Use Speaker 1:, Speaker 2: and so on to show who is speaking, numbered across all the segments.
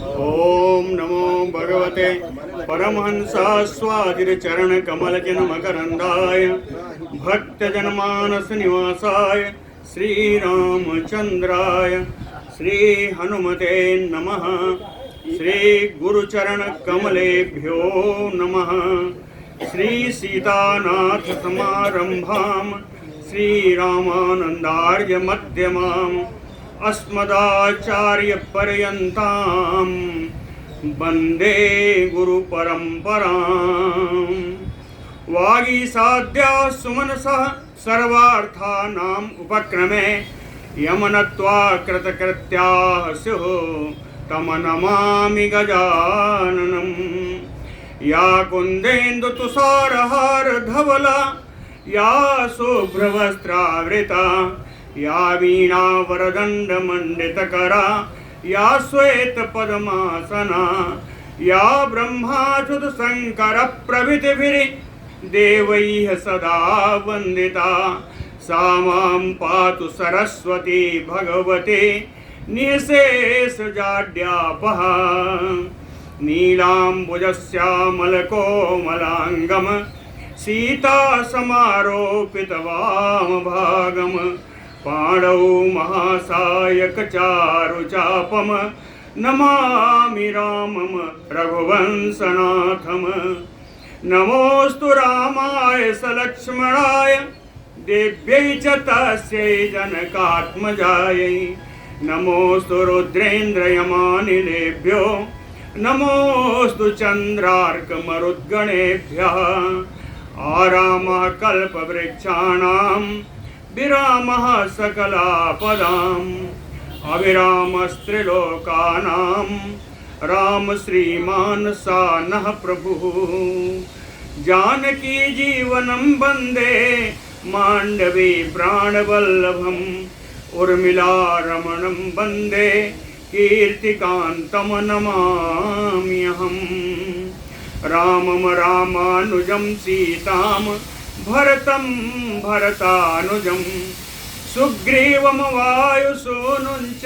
Speaker 1: ओम नमो भगवते परमहंसास्वादिचरणकमलजन्मकरन्दाय भक्तजनमानस निवासाय श्रीरामचन्द्राय श्रीहनुमते नमः। श्रीगुरुचरणकमलेभ्यो नमः। श्रीसीतानाथसमारम्भां श्रीरामानन्दार्यमध्यमाम् अस्मदाचार्यपर्यन्तां वन्दे गुरुपरम्पराम्। वागीसाद्या सुमनसः सर्वार्थानाम् उपक्रमे यमनत्वा कृतकृत्याः स्युः तं नमामि गजाननम्। या कुन्देन्दुतुषारहारधवला या शुभ्रवस्त्रावृता या वीणावरदण्डमण्डितकरा या श्वेतपद्मासना या ब्रह्माच्युतशङ्करप्रभृतिभिर्देवैः सदा वन्दिता सा मां पातु सरस्वती भगवती निःशेषजाड्यापः। नीलाम्बुजश्यामलकोमलाङ्गं सीतासमारोपितवामभागं पाणौ महासायकचारुचापं नमामि रामं रघुवंशनाथं। नमोऽस्तु रामाय सलक्ष्मणाय देव्यै च तस्यै जनकात्मजायै। नमोऽस्तु रुद्रेन्द्रयमानिलेभ्यो नमोऽस्तु चन्द्रार्कमरुद्गणेभ्यः। आरामः कल्पवृक्षाणां विरामः सकलापदाम् अविरामस्त्रिलोकानां राम श्रीमान् सा नः प्रभुः। जानकी जीवनं वन्दे माण्डवी प्राणवल्लभम् उर्मिलारमणं वन्दे कीर्तिकान्तं नमाम्यहम्। रामं रामानुजं सीतां भरतं भरतानुजं सुग्रीवं वायुसूनुं च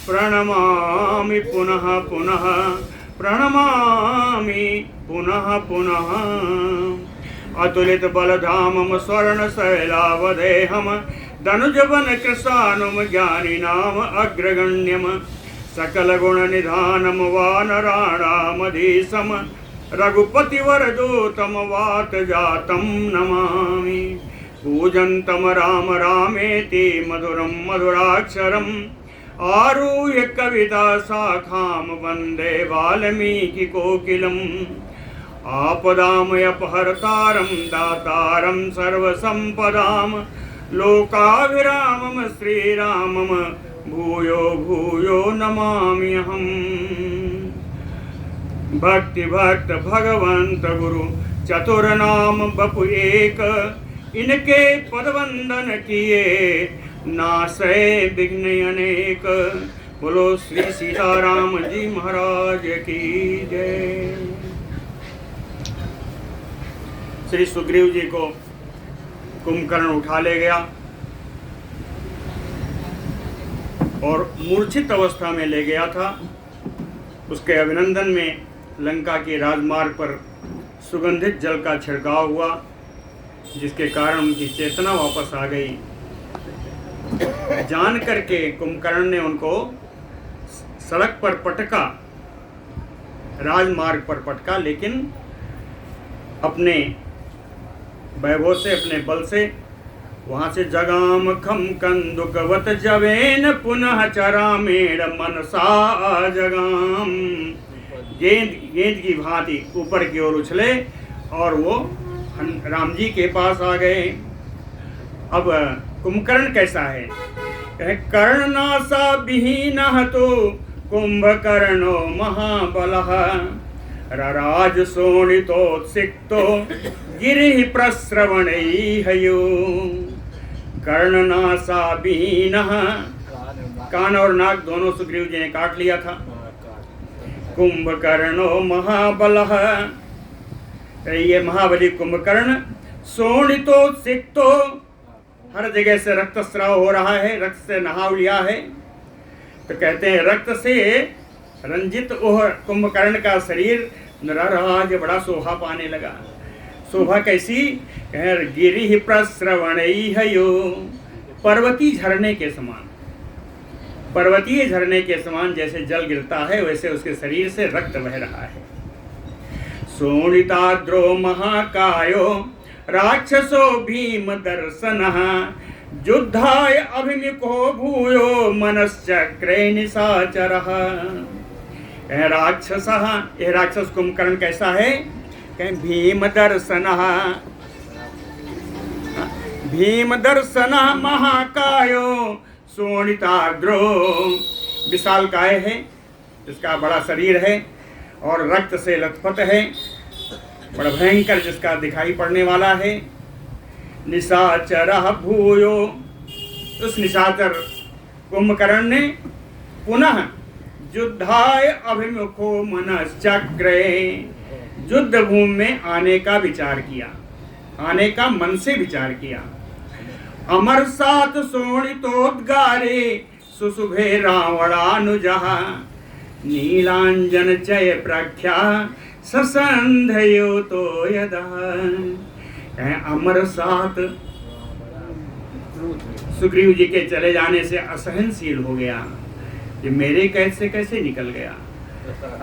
Speaker 1: प्रणमामि पुनः पुनः प्रणमामि पुनः पुनः। अतुलितबलधामं स्वर्णशैलावदेहं धनुजवनकृशानुं ज्ञानिनाम् अग्रगण्यं सकलगुणनिधानं वानराणामधीशं रघुपतिवरदूतं वातजातं नमामि। पूजन्तं राम रामेति मधुरं मधुराक्षरम् आरुह्य कविताशाखां वन्दे वाल्मीकिकोकिलम्। आपदामयपहर्तारं दातारं सर्वसम्पदां लोकाभिरामं श्रीरामं भूयो भूयो नमाम्यहम्। भक्ति भक्त भगवंत गुरु चतुर्नाम बपु एक इनके पदवंदन किए नासै विघ्न अनेक। बोलो श्री सीताराम जी महाराज की जय। श्री सुग्रीव जी को कुंभकर्ण उठा ले गया और मूर्छित अवस्था में ले गया था। उसके अभिनंदन में लंका के राजमार्ग पर सुगंधित जल का छिड़काव हुआ, जिसके कारण उनकी चेतना वापस आ गई। जान करके कुंभकर्ण ने उनको सड़क पर पटका, राजमार्ग पर पटका, लेकिन अपने वैभव से, अपने बल से वहाँ से जगाम खम कंदुकवत जवेन पुनः चरामेण मनसा जगाम। गेंद की भांति ऊपर की ओर उछले और वो राम जी के पास आ गए। अब कुंभकर्ण कैसा है? कर्णनासा विहीनः तो कुंभकर्णो महाबलः रराज शोणितोत्सिक्तो गिरिः प्रस्रवणैर्हयो। कर्णनासा विहीनः, कान और नाक दोनों सुग्रीव जी ने काट लिया था। कुंभकर्णो महाबलः, ये महाबली कुंभकर्ण। शोणितोत्सिक्तो, हर जगह से रक्तस्राव हो रहा है, रक्त से नहा लिया है। तो कहते हैं रक्त से रंजित ओह कुंभकर्ण का शरीर नरराज बड़ा शोभा पाने लगा। शोभा कैसी? गिरि प्रस्रवणैर्यो, पर्वतीय झरने के समान, पर्वतीय झरने के समान जैसे जल गिरता है वैसे उसके शरीर से रक्त बह रहा है। शोणिताद्रो महाकायो राक्षसो भीम दर्शनः, युद्धाय अभिमुखो भूयो मनश्चक्रे निशाचरः। राक्षसः, यह राक्षस कुंभकर्ण कैसा है? भीम दर्शनः, भीम दर्शनः महाकायो शोणिताद्रो, विशाल काय है, इसका बड़ा शरीर है और रक्त से लथपथ है, बड़ा भयंकर जिसका दिखाई पड़ने वाला है। निशाचरः भूयो, उस निशाचर कुंभकर्ण ने पुनः युद्धाय अभिमुखो मनश्चक्रे, युद्ध भूमि में आने का विचार किया, आने का मन से विचार किया। अमर सात शोणितोद्गारे सुशुभे रावणानुजः, नीलांजन चय प्रख्या ससंधयो तो यदः। अमर सात सुग्रीव जी के चले जाने से असहनशील हो गया, ये मेरे कैद से कैसे निकल गया।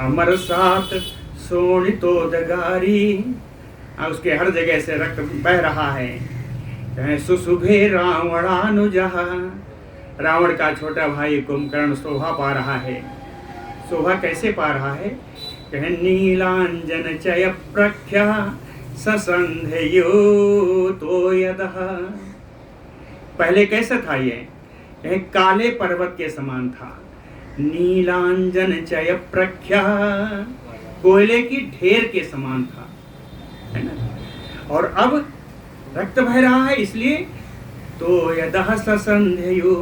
Speaker 1: अमर सात शोणितोद्गारी, उसके हर जगह से रक्त बह रहा है। सुशुभे रावणानुजः, रावण का छोटा भाई कुंभकर्ण शोभा पा रहा है। शोभा कैसे पा रहा है? नीलांजन चय प्रख्या ससंधयो तो यदः। पहले कैसा था ये? काले पर्वत के समान था। नीलांजन चय प्रख्या, कोयले की ढेर के समान था, है ना। और अब रक्त बह रहा है, इसलिए तो यदः ससंधयो,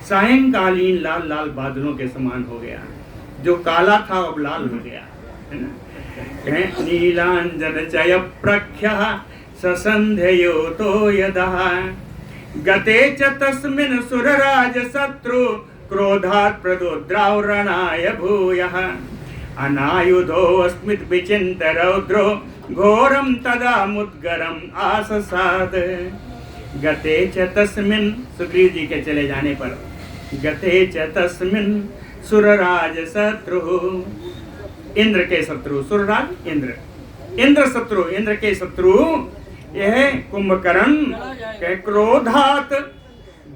Speaker 1: सायंकालीन लाल लाल बादलों के समान हो गया, जो काला था अब लाल हो गया, है ना। नीलांजन चय प्रख्या ससंधयो तो यदः, गते च तस्मिन् सुरराज शत्रु क्रोधात् प्रदुद्राव रणाय भूयः, अनायुधो अस्मित् विचिन्त रौद्रो घोरम तदा मुद्गरम आससाद। गते च तस्मिन्, सुग्रीव जी के चले जाने पर, गते च तस्मिन् सुरराज शत्रु, इंद्र के शत्रु, सुरराज इंद्र, इंद्र शत्रु, इंद्र के शत्रु यह कुंभकर्ण के क्रोधात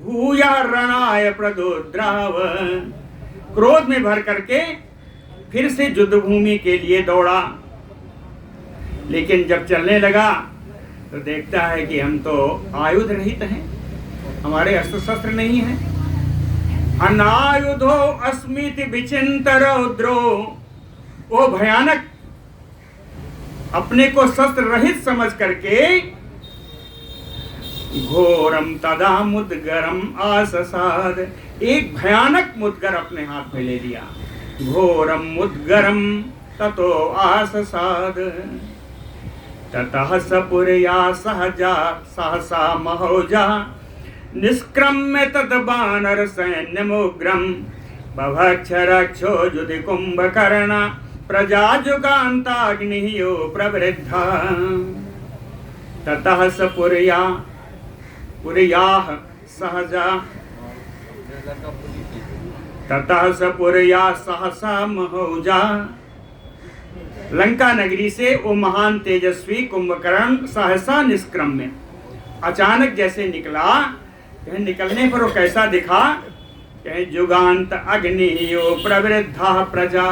Speaker 1: भूया रणाय प्रदुद्राव, क्रोध में भर करके फिर से युद्ध भूमि के लिए दौड़ा। लेकिन जब चलने लगा तो देखता है कि हम तो आयुध रहित हैं, हमारे अस्त्र शस्त्र नहीं है। अनायुधो अस्मिति विचिन्त रौद्रो, वो भयानक अपने को शस्त्र रहित समझ करके घोरम तदा मुद्गरम आससाद, एक भयानक मुद्गर अपने हाथ में ले लिया। घोरम मुद्गरम ततो आससाद, ततः सपुरया सहजा सहसा महोजा, निष्क्रम्य तद बानर सैन्यमुग्रम, बभक्ष रक्षो युधि कुंभकर्ण, प्रजा जुगान्ताग्नियो प्रवृद्धा। ततः सपुरया, पुरयाः सहजा, ततः सपुरया सहसा महोजा, लंका नगरी से वो महान तेजस्वी कुंभकर्ण सहसा निष्क्रम्य, अचानक जैसे निकला, निकलने पर वो कैसा दिखा? जुगांत अग्नियो प्रवृद्धा प्रजा,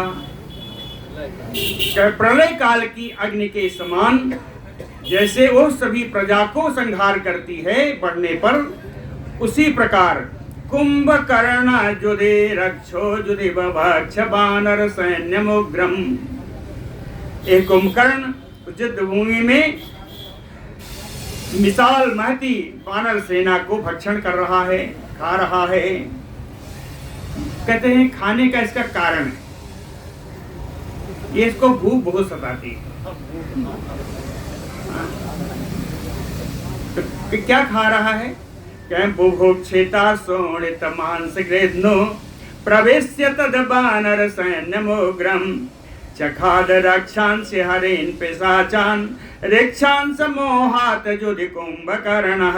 Speaker 1: प्रलय काल की अग्नि के समान जैसे वो सभी प्रजा को संहार करती है बढ़ने पर, उसी प्रकार कुंभकर्ण जुदे रक्षो जुदि बभक्ष बानर सैन्यमुग्रम, एक कुंभकर्ण युद्ध भूमि में मिसाल महती बानर सेना को भक्षण कर रहा है, खा रहा है। कहते हैं खाने का इसका कारण है, ये इसको भूख बहुत सताती है। तो क्या खा रहा है? क्या बुभुक्षिता शोणित मांस गृध्नो प्रवेश्य तद बानर सैन्यमुग्रम चखाद रक्षांस हरेन पिशाचान रिक्षांस मोहात जुधि कुंभकर्ण।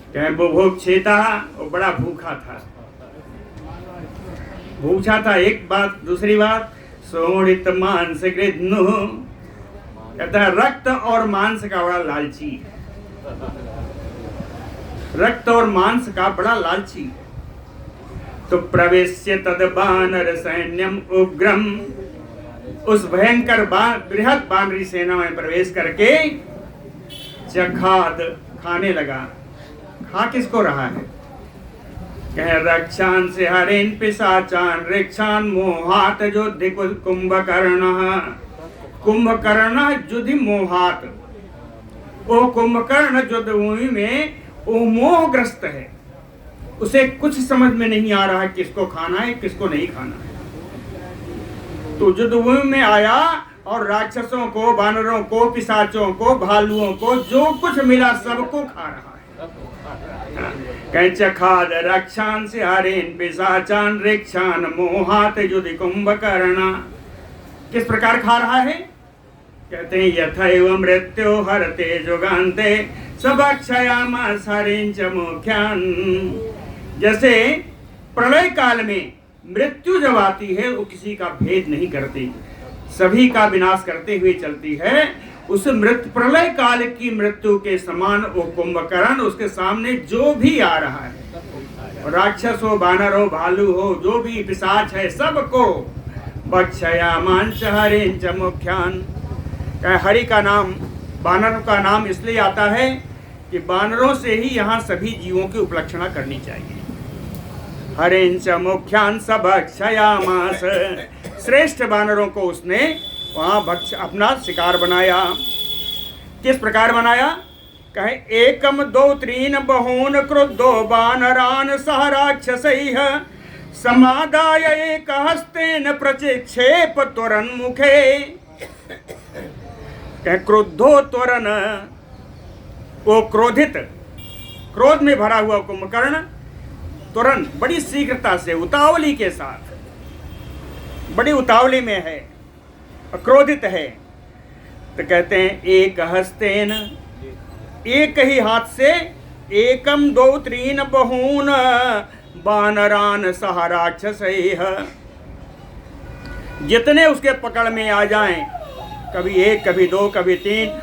Speaker 1: कहे बुभुक्षिता, वो बड़ा भूखा था, भूखा था। एक बात, दूसरी बात सोणित मांस कृष्णु, कहता है रक्त और मांस का बड़ा लालची, रक्त और मांस का बड़ा लालची। तो प्रवेश्य तद बानर सैन्यम उग्रम, उस भयंकर बृहद बानरी सेना में प्रवेश करके चखाद, खाने लगा। खा किसको रहा है? कह रक्षान से हरेन पिशाचान रिक्षान मोहात जुधि कुंभकर्ण। कुंभकर्ण जुधि मोहात, वो कुंभकर्ण युद्ध भूमि में वो मोहग्रस्त है, उसे कुछ समझ में नहीं आ रहा है किसको खाना है किसको नहीं खाना है। तो युद्ध भूमि में आया और राक्षसों को, बानरों को, पिशाचों को, भालुओं को जो कुछ मिला सबको खा रहा है। चखाद रक्षान से हरेन पिशाचान रिक्षान मोहात जुधि कुंभकर्ण। किस प्रकार खा रहा है? कहते हैं यथैव मृत्यु हरते जुगान्ते सबक्षयामास हरेन च मुख्यान। जैसे प्रलय काल में मृत्यु जब आती है वो किसी का भेद नहीं करती, सभी का विनाश करते हुए चलती है। उस प्रलय काल की मृत्यु के समान वो कुंभकर्ण, उसके सामने जो भी आ रहा है, राक्षस हो, बानर हो, भालू हो, जो भी पिशाच है, सबको बक्षयामांच हरेन च मुख्यान। हरि का नाम, बानर का नाम इसलिए आता है कि बानरों से ही यहाँ सभी जीवों की उपलक्षणा करनी चाहिए। हरेन च मुख्यान सबक्षयामास, श्रेष्ठ बानरों को उसने वहाँ भक्ष अपना शिकार बनाया। किस प्रकार बनाया? कहे एकम दो त्रीन बहून क्रुद्धो बानरान सह राक्षसैः समादाय एक हस्तेन प्रचिक्षेप त्वरन मुखे। कहे क्रुद्धो त्वरन, वो क्रोधित, क्रोध में भरा हुआ कुंभकर्ण तुरंत बड़ी शीघ्रता से, उतावली के साथ, बड़ी उतावली में है, क्रोधित है। तो कहते हैं एक हस्तेन, एक ही हाथ से, एकम दो त्रीन बहून बानरान सह राक्षसैः, जितने उसके पकड़ में आ जाएं, कभी एक, कभी दो, कभी तीन,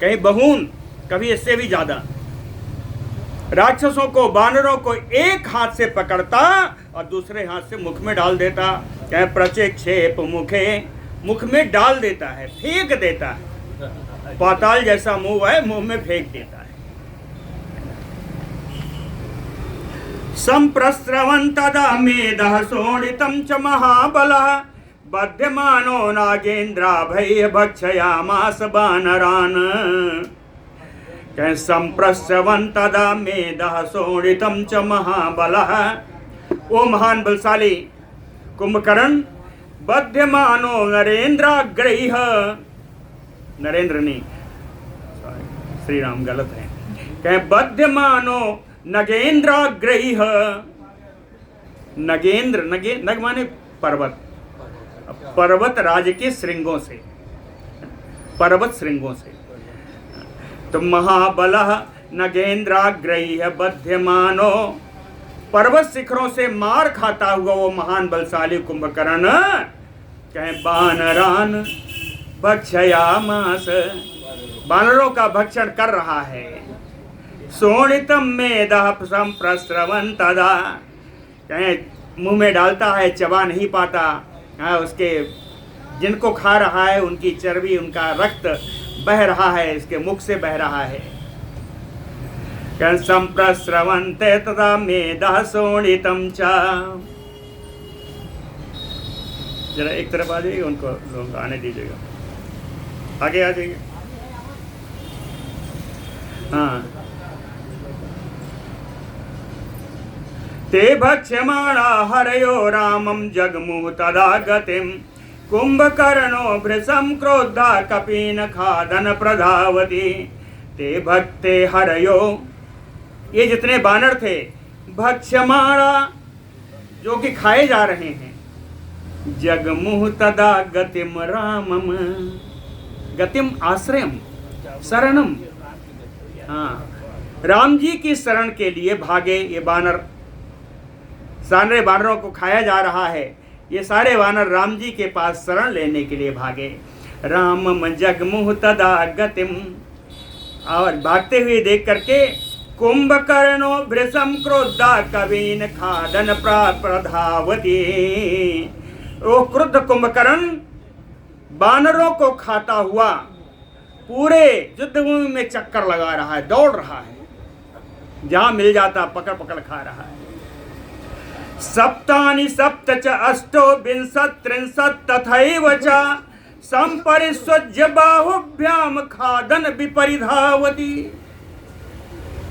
Speaker 1: कहीं बहुन, कभी इससे भी ज्यादा राक्षसों को, बानरों को एक हाथ से पकड़ता और दूसरे हाथ से मुख में डाल देता। क्या प्रचिक्षेप मुखे, मुख में डाल देता है, फेंक देता है। पाताल जैसा मुंह है, मुंह में फेंक देता है। संप्रस्रवन् तदा मेदः शोणितं च महाबलः बध्यमानो नागेन्द्राभैः भक्षयामास बानरान्। संप्रस्रवन् तदा मेदः शोणितं च महाबलः, वो महान बलशाली कुंभकर्ण बध्यमानो नरेंद्राग्रैः, नरेंद्र नहीं, श्री राम गलत है, कहे बध्यमानो नगेंद्राग्रैः। नगेंद्र, नग माने पर्वत, पर्वत राज के श्रृंगों से, पर्वत श्रृंगों से। तो महाबलः नगेंद्राग्रैः बध्यमानो, पर्वत शिखरों से मार खाता हुआ वो महान बलशाली कुंभकर्ण कहे बानरान भक्षयामास, बानरों का भक्षण कर रहा है। शोणितम मेदः संप्रस्रवन् तदा, कहे मुंह में डालता है, चबा नहीं पाता। उसके जिनको खा रहा है उनकी चर्बी, उनका रक्त बह रहा है, इसके मुख से बह रहा है। संप्रस्रवन्ते तदा मेदः शोणितं च। जरा एक तरफ आ जाइए, उनको लोग आने दीजिएगा, आगे आ जाइए। हाँ, ते भक्ष्यमाणा हरयो रामं जगमुः तदा गतिं कुंभकर्णो भृशं क्रोधा कपीन खादन प्रधावति। ते भक्ते हरयो, ये जितने बानर थे भक्ष्यमाणा, जो कि खाए जा रहे हैं, जगमुह तदा गतिम रामम, गतिम आश्रयम शरणम, हाँ, राम जी की शरण के लिए भागे ये बानर। सारे बानरों को खाया जा रहा है, ये सारे वानर राम जी के पास शरण लेने के लिए भागे। रामम जगमुह तदा गतिम, और भागते हुए देख करके कुंभकर्णो भृशम क्रोधा कवीन खादन प्रधावती, वो क्रुद्ध कुंभकर्ण बानरों को खाता हुआ पूरे युद्धभूमि में चक्कर लगा रहा है, दौड़ रहा है, जहां मिल जाता पकड़ पकड़ खा रहा है। सप्तानि सप्त च अष्टो विंशत् त्रिंशत् तथैव च संपरिस्वज्य बाहुभ्याम खादन विपरिधावती,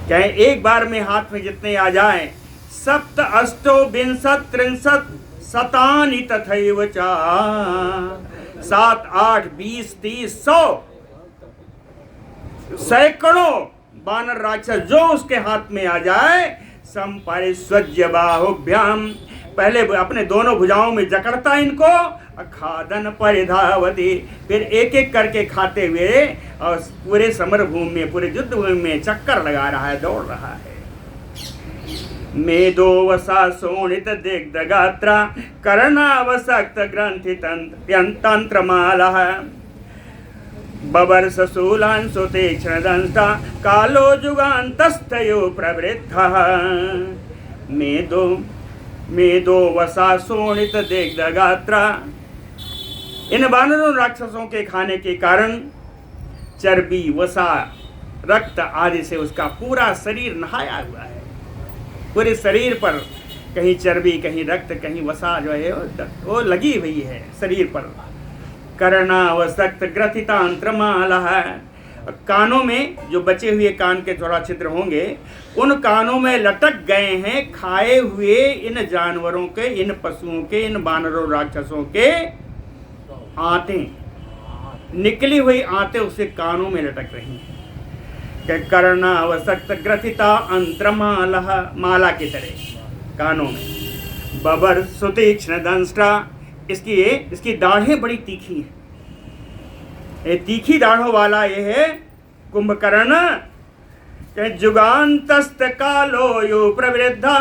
Speaker 1: कहें एक बार में हाथ में जितने आ जाएं, सप्त अष्टो विंशत् त्रिंशत् शतानि तथैव च, 7 8 20 30 100 सैकड़ों बानर राक्षस जो उसके हाथ में आ जाए, संपरिस्वज्य बाहुभ्याम, पहले अपने दोनों भुजाओं में जकड़ता इनको, खादन परिधावती, फिर एक एक करके खाते हुए और पूरे समर भूमि में, पूरे युद्ध भूमि में चक्कर लगा रहा है, दौड़ रहा है। मेदो वसा शोणित दिग्धगात्रा कर्णावसक्त ग्रंथि तंत्रमाला, बबर्ष शूलांशु तीक्ष्ण दंष्टा कालो जुगान्तस्थयो प्रवृद्धः, मेदो वसा शोणित दिग्धगात्रा, इन बानरों राक्षसों के खाने के कारण चर्बी, वसा, रक्त आदि से उसका पूरा शरीर नहाया हुआ है। पूरे शरीर पर कहीं चर्बी, कहीं रक्त, कहीं वसा जो है वो लगी हुई है शरीर पर। कर्णावसक्त ग्रथितांत्रमाला है, कानों में जो बचे हुए कान के थोड़ा छिद्र होंगे, उन कानों में लटक गए हैं खाए हुए इन जानवरों के, इन पशुओं के, इन बानरों राक्षसों के आंतें, निकली हुई आंतें उसके कानों में लटक रही हैं। कर्णावसक्त ग्रथिता अंत्रमाला, माला की तरह कानों में। बबर सुतीक्ष्ण दंष्टा, इसकी दाढ़ें बड़ी तीखी हैं, ये तीखी दाढ़ों वाला ये है कुंभकर्ण। जुगान्तस्त कालो यो प्रवृद्धा,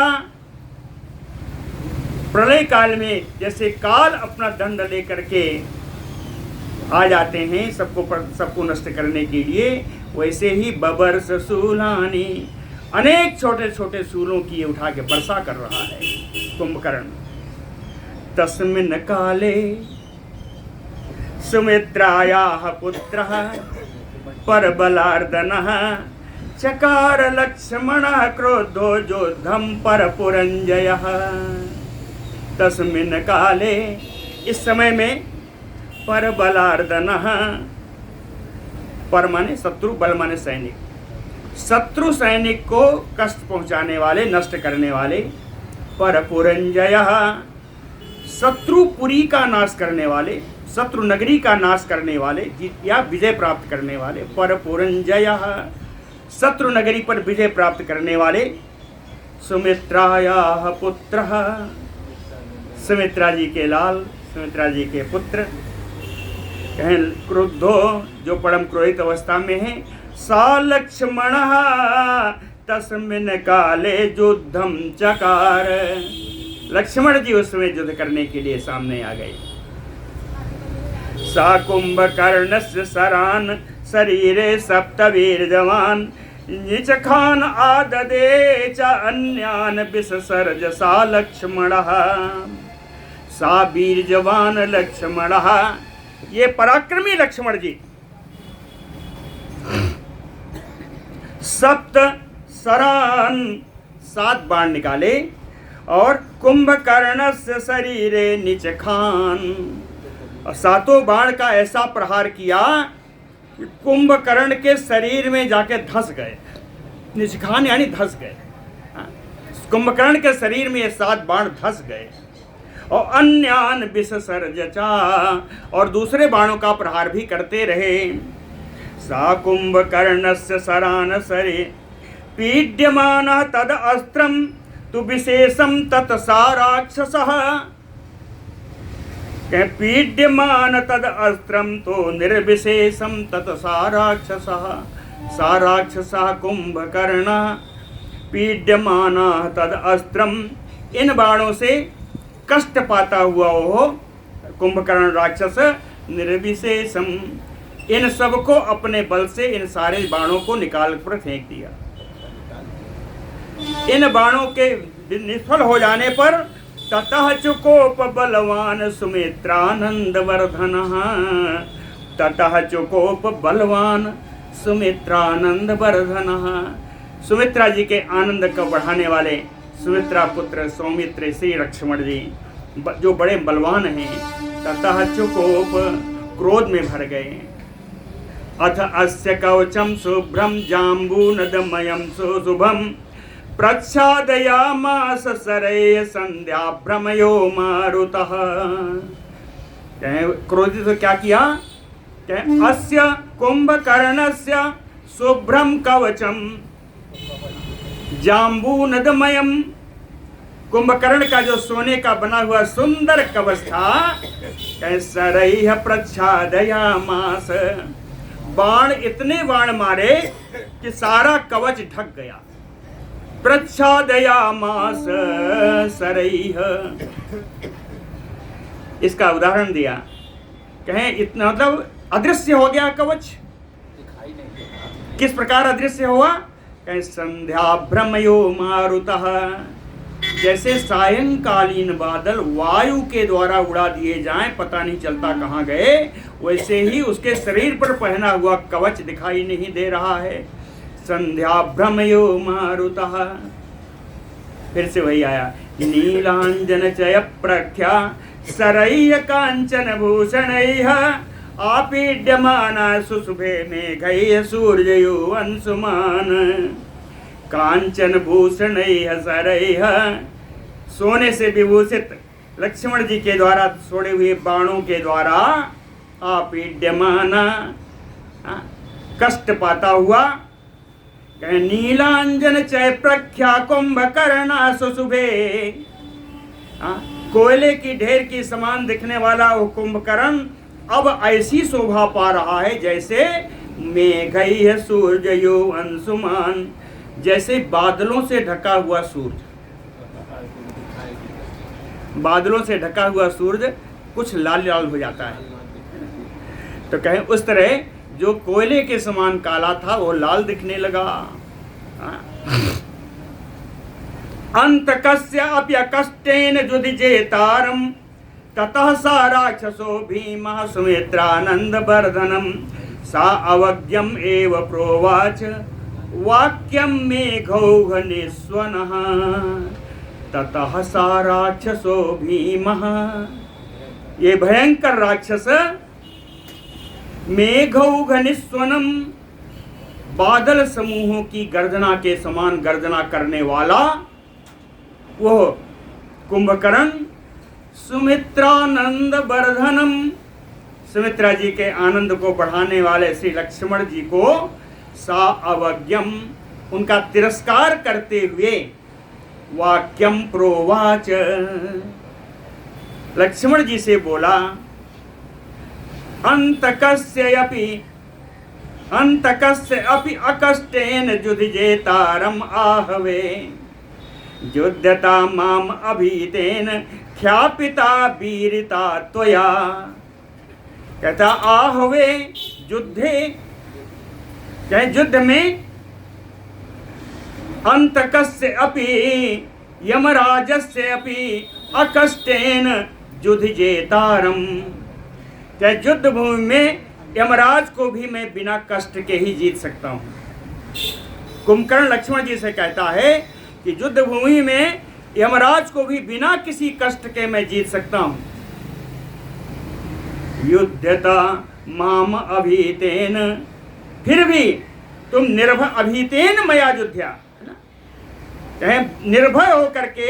Speaker 1: प्रलय काल में जैसे काल अपना दंड लेकर के आ जाते हैं सबको नष्ट करने के लिए, वैसे ही बबर्ष शूलानि, अनेक छोटे छोटे शूलों की उठा के वर्षा कर रहा है कुंभकर्ण। तस्मिन् काले सुमित्रायाः पुत्रः परबलार्दनः चकार लक्ष्मणः क्रोधो योद्धं परपुरंजयः। तस्मिन् काले, इस समय में, परबलार्दनः, पर माने शत्रु, बल माने सैनिक, शत्रु सैनिक को कष्ट पहुंचाने वाले, नष्ट करने वाले, परपुरंजयः, शत्रुपुरी का नाश करने वाले, शत्रु नगरी का नाश करने वाले या विजय प्राप्त करने वाले, परपुरंजयः, शत्रु नगरी पर विजय प्राप्त करने वाले। सुमित्रायाः पुत्रः, सुमित्रा जी के लाल, सुमित्रा जी के पुत्र। कहें क्रुद्धो, जो परम क्रोधित अवस्था में है। सा लक्ष्मणः तस्मिन् काले युद्धं चकार, लक्ष्मण जी उस समय युद्ध करने के लिए सामने आ गए। सा कुंभकर्णस्य शरान् शरीरे सप्तवीर जवान निचखान आददे च अन्यान विससर्ज सा लक्ष्मणः। सा वीर जवान लक्ष्मणः, ये पराक्रमी लक्ष्मण जी सप्त शरान्, 7 बाण निकाले और कुंभकर्णस्य शरीरे निचखान, और 7 बाण का ऐसा प्रहार किया कि कुंभकर्ण के शरीर में जाके धंस गए। निचखान यानी धंस गए, कुंभकर्ण के शरीर में ये 7 बाण धंस गए। और अन्यान विससर्जचा, और दूसरे बाणों का प्रहार भी करते रहे। सा कुंभकर्णस्य शरान् शरीरे पीड्यमानः तद अस्त्रं तु विशेषं तत्सा राक्षसः। पीड्यमान तद अस्त्रं तो निर्विशेषं तत्सा राक्षसः। सा राक्षसः कुंभकर्णः पीड्यमानः तद अस्त्रम, इन बाणों से कष्ट पाता हुआ वो कुंभकर्ण राक्षस निर्विशेषम, इन सबको अपने बल से इन सारे बाणों को निकाल कर फेंक दिया। इन बाणों के निष्फल हो जाने पर ततः चुकोप बलवान सुमित्रानंद वर्धनः। ततः चुकोप बलवान सुमित्रानंद वर्धनः, सुमित्रा जी के आनंद को बढ़ाने वाले सुमित्रा पुत्र सौमित्र श्री लक्ष्मण जी जो बड़े बलवान हैं, ततः चुकोप क्रोध में भर गए। अथ अस्य कवचम शुभ्रम जाम्बूनदमयं सुशुभम प्रच्छादयामास सरय संध्या भ्रमयो मारुतः। क्रोधित तो क्या किया? अस्य कुंभकर्णस्य शुभ्रम कवचम जाम्बूनदमयम, कुंभकर्ण का जो सोने का बना हुआ सुंदर कवच था, सरैः प्रच्छादयामास, बाण इतने बाण मारे कि सारा कवच ढक गया। प्रच्छादयामास सरैः, इसका उदाहरण दिया, कहें इतना मतलब अदृश्य हो गया कवच। किस प्रकार अदृश्य हुआ? कहें संध्या भ्रमयो मारुतः, जैसे सायंकालीन बादल वायु के द्वारा उड़ा दिए जाएं, पता नहीं चलता कहाँ गए, वैसे ही उसके शरीर पर पहना हुआ कवच दिखाई नहीं दे रहा है। संध्या भ्रमयो मारुतः। फिर से वही आया, नीलांजन चय प्रख्या सरैः कांचन भूषणैः आपीड्यमाना सुशुभे मेघैः सूर्ययो अंशुमान। कांचन भूषणैः सरैः, सोने से विभूषित लक्ष्मण जी के द्वारा छोड़े हुए बाणों के द्वारा आपीड्यमाना, कष्ट पाता हुआ। नीलांजन चय प्रख्या कुंभकर्णा सुशुभे, कोयले की ढेर की समान दिखने वाला वो कुंभकर्ण अब ऐसी शोभा पा रहा है जैसे मेघैः सूर्ययो अंशुमान, जैसे बादलों से ढका हुआ सूरज। बादलों से ढका हुआ सूरज कुछ लाल लाल हो जाता है, तो कहें उस तरह जो कोयले के समान काला था वो लाल दिखने लगा। अंतकस्य अप्यकष्टेन जुदिजेतारम ततः सा राक्षसो भीमः सुमित्रानंद वर्धनम। सा अवज्ञम एव प्रोवाच वाक्यम मेघौघ निस्वनः। ततः सा राक्षसो भीमः, ये भयंकर राक्षस मेघौघ निस्वनम, बादल समूहों की गर्जना के समान गर्जना करने वाला वो कुंभकर्ण सुमित्रानंद वर्धनम, सुमित्रा जी के आनंद को बढ़ाने वाले श्री लक्ष्मण जी को सा अवज्ञम, उनका तिरस्कार करते हुए वाक्यम प्रोवाच, लक्ष्मण जी से बोला। अंतकस्य अपि अकष्टेन जुधिजेतारम आहवे युध्यता माम अभीतेन ख्यापिता वीरिता त्वया। कहता आहवे युद्धे, चाहे युद्ध में अंतकस्य अपि यमराजस्य अपि अकष्टेन जुधिजेतारम, चाहे युद्ध भूमि में यमराज को भी मैं बिना कष्ट के ही जीत सकता हूँ। कुंभकर्ण लक्ष्मण जी से कहता है कि युद्ध भूमि में यमराज को भी बिना किसी कष्ट के मैं जीत सकता हूँ। युध्यता माम अभीतेन, फिर भी तुम निर्भय, अभीतेन मया युध्या, है ना, चाहे निर्भय होकर के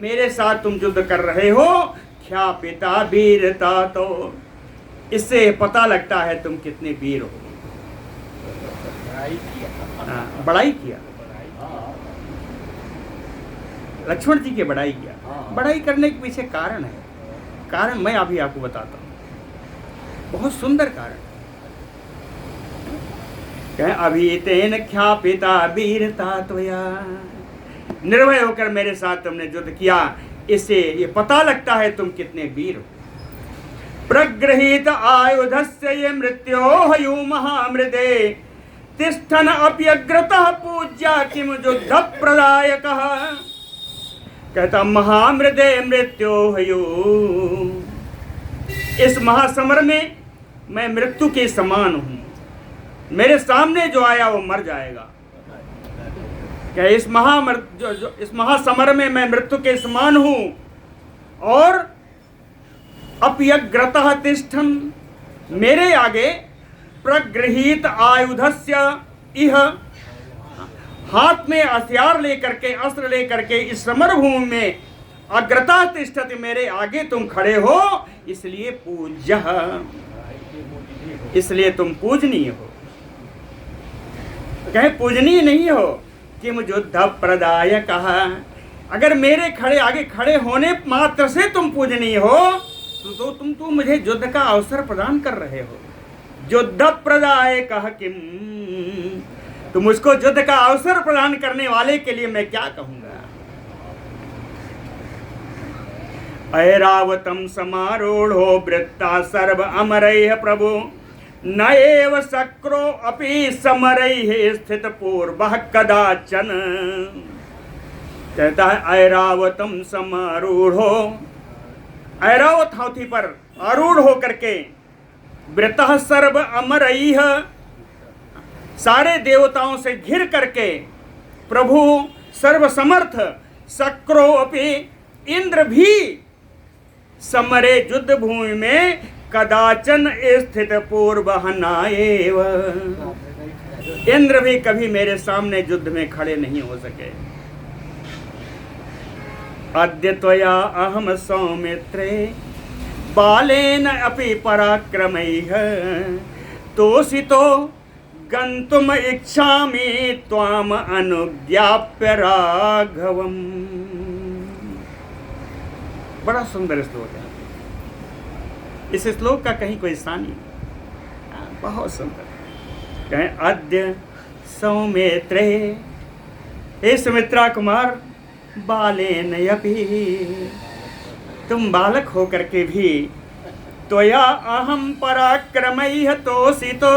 Speaker 1: मेरे साथ तुम युद्ध कर रहे हो। ख्यापिता वीरता, तो इससे पता लगता है तुम कितने वीर हो। बड़ाई किया। लक्ष्मण जी की बड़ाई किया। बड़ाई करने के पीछे कारण है, कारण मैं अभी आपको बताता हूँ, बहुत सुंदर कारण। कहें अभितेन ख्यापिता वीरता त्वया, निर्भय होकर मेरे साथ तुमने युद्ध किया, इससे ये पता लगता है तुम कितने वीर हो। प्रगृहीत आयुधस्य ये मृत्यो हयु महामृदे तिष्ठन अप्यग्रतः पूज्या किम युद्ध प्रदायकः। कहता महामृदे मृत्यो हयु, इस महासमर में मैं मृत्यु के समान हूं, मेरे सामने जो आया वो मर जाएगा। क्या इस महासमर में मैं मृत्यु के समान हूं, और अपयग्रतः तिष्ठन्, मेरे आगे प्रगृहीत आयुधस्य इह, हाथ में हथियार लेकर के, अस्त्र लेकर के इस समर भूमि में अग्रता तिष्ठति, मेरे आगे तुम खड़े हो, इसलिए पूज्य, इसलिए तुम पूजनीय हो। कहे पूजनीय नहीं हो किम युद्ध प्रदायक, अगर मेरे आगे खड़े होने मात्र से तुम पूजनीय हो तो तुम मुझे युद्ध का अवसर प्रदान कर रहे हो। युद्ध प्रदायक किम, तुम उसको युद्ध का अवसर प्रदान करने वाले के लिए मैं क्या कहूंगा। ऐरावतम समारूढ़ो वृत्ता सर्व अमरैः प्रभु, न एव शक्रो अपि समरैः स्थित पूर्वः कदाचन। कहता है ऐरावतम समारूढ़ो, ऐरावत हाथी पर आरूढ़ होकर के, वृतः सर्व अमरैः, सारे देवताओं से घिर करके, प्रभु सर्वसमर्थ, शक्रो अपि, इंद्र भी, समरे युद्ध भूमि में कदाचन स्थित पूर्वः नाएव, इंद्र भी कभी मेरे सामने युद्ध में खड़े नहीं हो सके। अद्य त्वया अहम सौमित्रे बालेन अपि पराक्रमैः तोषितो गन्तुम इच्छामि त्वाम अनुज्ञाप्य राघवम्। बड़ा सुंदर श्लोक है, इस श्लोक का कहीं कोई स्थान नहीं, बहुत सुंदर। कहें अद्य सौमित्रे, हे सुमित्रा कुमार, बालेन अपि, तुम बालक होकर के भी, त्वया अहम पराक्रमैः तोषितो,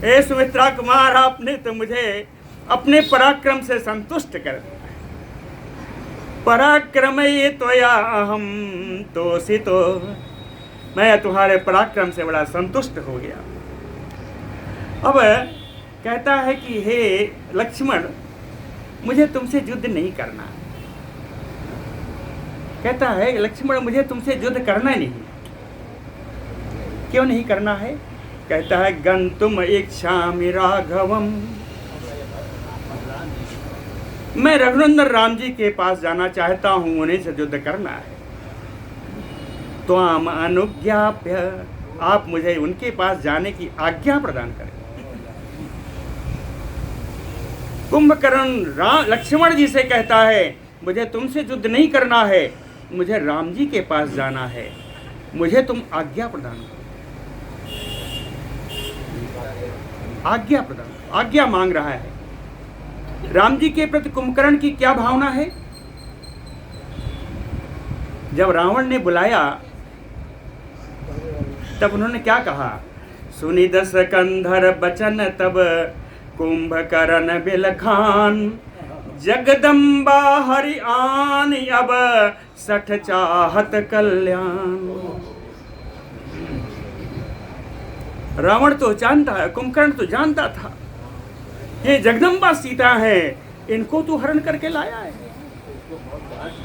Speaker 1: हे सुमित्रा कुमार, आपने तो मुझे अपने पराक्रम से संतुष्ट कर दिया। पराक्रमैः त्वया अहम तोषितो, मैं तुम्हारे पराक्रम से बड़ा संतुष्ट हो गया। अब कहता है कि हे लक्ष्मण, मुझे तुमसे युद्ध नहीं करना। कहता है लक्ष्मण, मुझे तुमसे युद्ध करना नहीं। क्यों नहीं करना है? कहता है गंतुम इच्छामि राघवम, मैं रघुनंदन राम जी के पास जाना चाहता हूं, उन्हीं से युद्ध करना है। त्वाम अनुज्ञाप्य, आप मुझे उनके पास जाने की आज्ञा प्रदान करें। कुंभकर्ण लक्ष्मण जी से कहता है मुझे तुमसे युद्ध नहीं करना है, मुझे राम जी के पास जाना है, मुझे तुम आज्ञा प्रदान करो। आज्ञा प्रदान, आज्ञा मांग रहा है। राम जी के प्रति कुंभकर्ण की क्या भावना है? जब रावण ने बुलाया तब उन्होंने क्या कहा? सुनि दस कंधर बचन तब कुंभकर्ण बिलखान, जगदम्बा हरि आन अब सठ चाहत कल्याण। रावण तो जानता है, कुंभकर्ण तो जानता था, ये जगदम्बा सीता है, इनको तू हरण करके लाया है,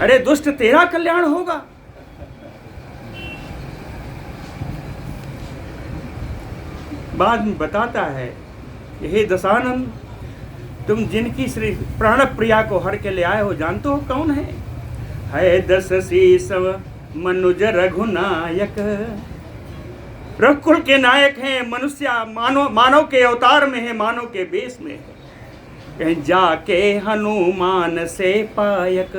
Speaker 1: अरे दुष्ट तेरा कल्याण होगा। बाद में बताता है, हे दशानन, तुम जिनकी श्री प्राण प्रिया को हर के ले आए हो, जानते हो कौन है दस शीस मनुज रघुनायक। रघुकुल के नायक हैं, मनुष्य मानव के अवतार में है, मानव के वेश में है। कहीं जाके हनुमान से पायक,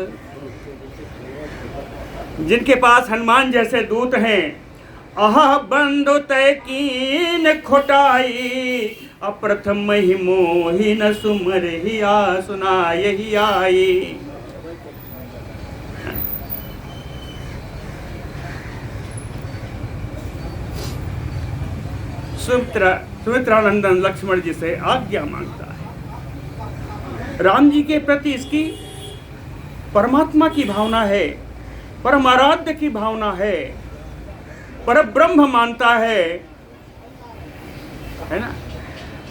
Speaker 1: जिनके पास हनुमान जैसे दूत हैं, आह बंधु तय कीन खोटाई, अप्रथम ही मोहि न सुमर ही आ सुनाय ही आई। सुमित्रानंदन लक्ष्मण जी से आज्ञा मांगता है। राम जी के प्रति इसकी परमात्मा की भावना है, परम आराध्य की भावना है, पर ब्रह्म मानता है ना।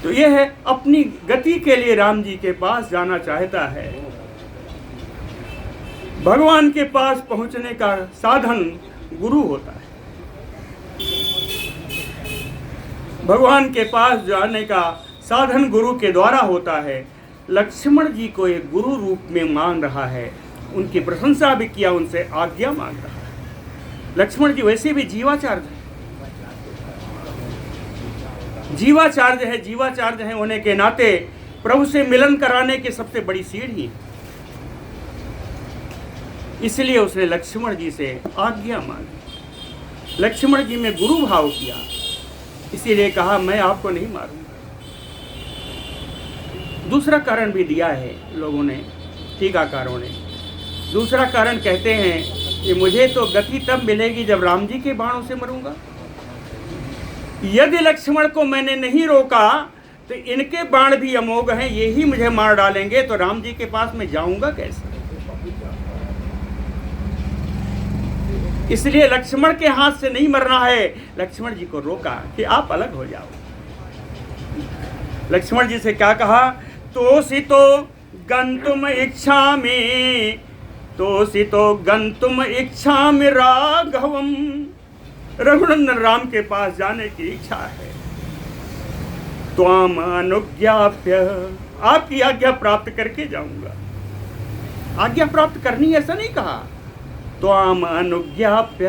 Speaker 1: तो यह है, अपनी गति के लिए राम जी के पास जाना चाहता है। भगवान के पास पहुंचने का साधन गुरु होता है। भगवान के पास जाने का साधन गुरु के द्वारा होता है। लक्ष्मण जी को एक गुरु रूप में मान रहा है, उनकी प्रशंसा भी किया, उनसे आज्ञा मांग रहा है। लक्ष्मण जी वैसे भी जीवाचार्य है, जीवाचार्य है होने के नाते प्रभु से मिलन कराने की सबसे बड़ी सीढ़ी है। इसलिए उसने लक्ष्मण जी से आज्ञा मांगी, लक्ष्मण जी में गुरु भाव किया, इसीलिए कहा मैं आपको नहीं मारूंगा। दूसरा कारण भी दिया है लोगों ने, टीकाकारों ने। दूसरा कारण कहते हैं कि मुझे तो गति तब मिलेगी जब राम जी के बाणों से मरूंगा। यदि लक्ष्मण को मैंने नहीं रोका तो इनके बाण भी अमोघ हैं, ये ही मुझे मार डालेंगे, तो राम जी के पास मैं जाऊंगा कैसे। इसलिए लक्ष्मण के हाथ से नहीं मरना है। लक्ष्मण जी को रोका कि आप अलग हो जाओ। लक्ष्मण जी से क्या कहा, तोषितो गंतुम इच्छामि, तोषितो गंतुम इच्छामि राघवम। रघुनंदन राम के पास जाने की इच्छा है। त्वाम अनुज्ञाप्य, आपकी आज्ञा प्राप्त करके जाऊंगा। आज्ञा प्राप्त करनी ऐसा नहीं कहा, त्वाम अनुज्ञाप्य,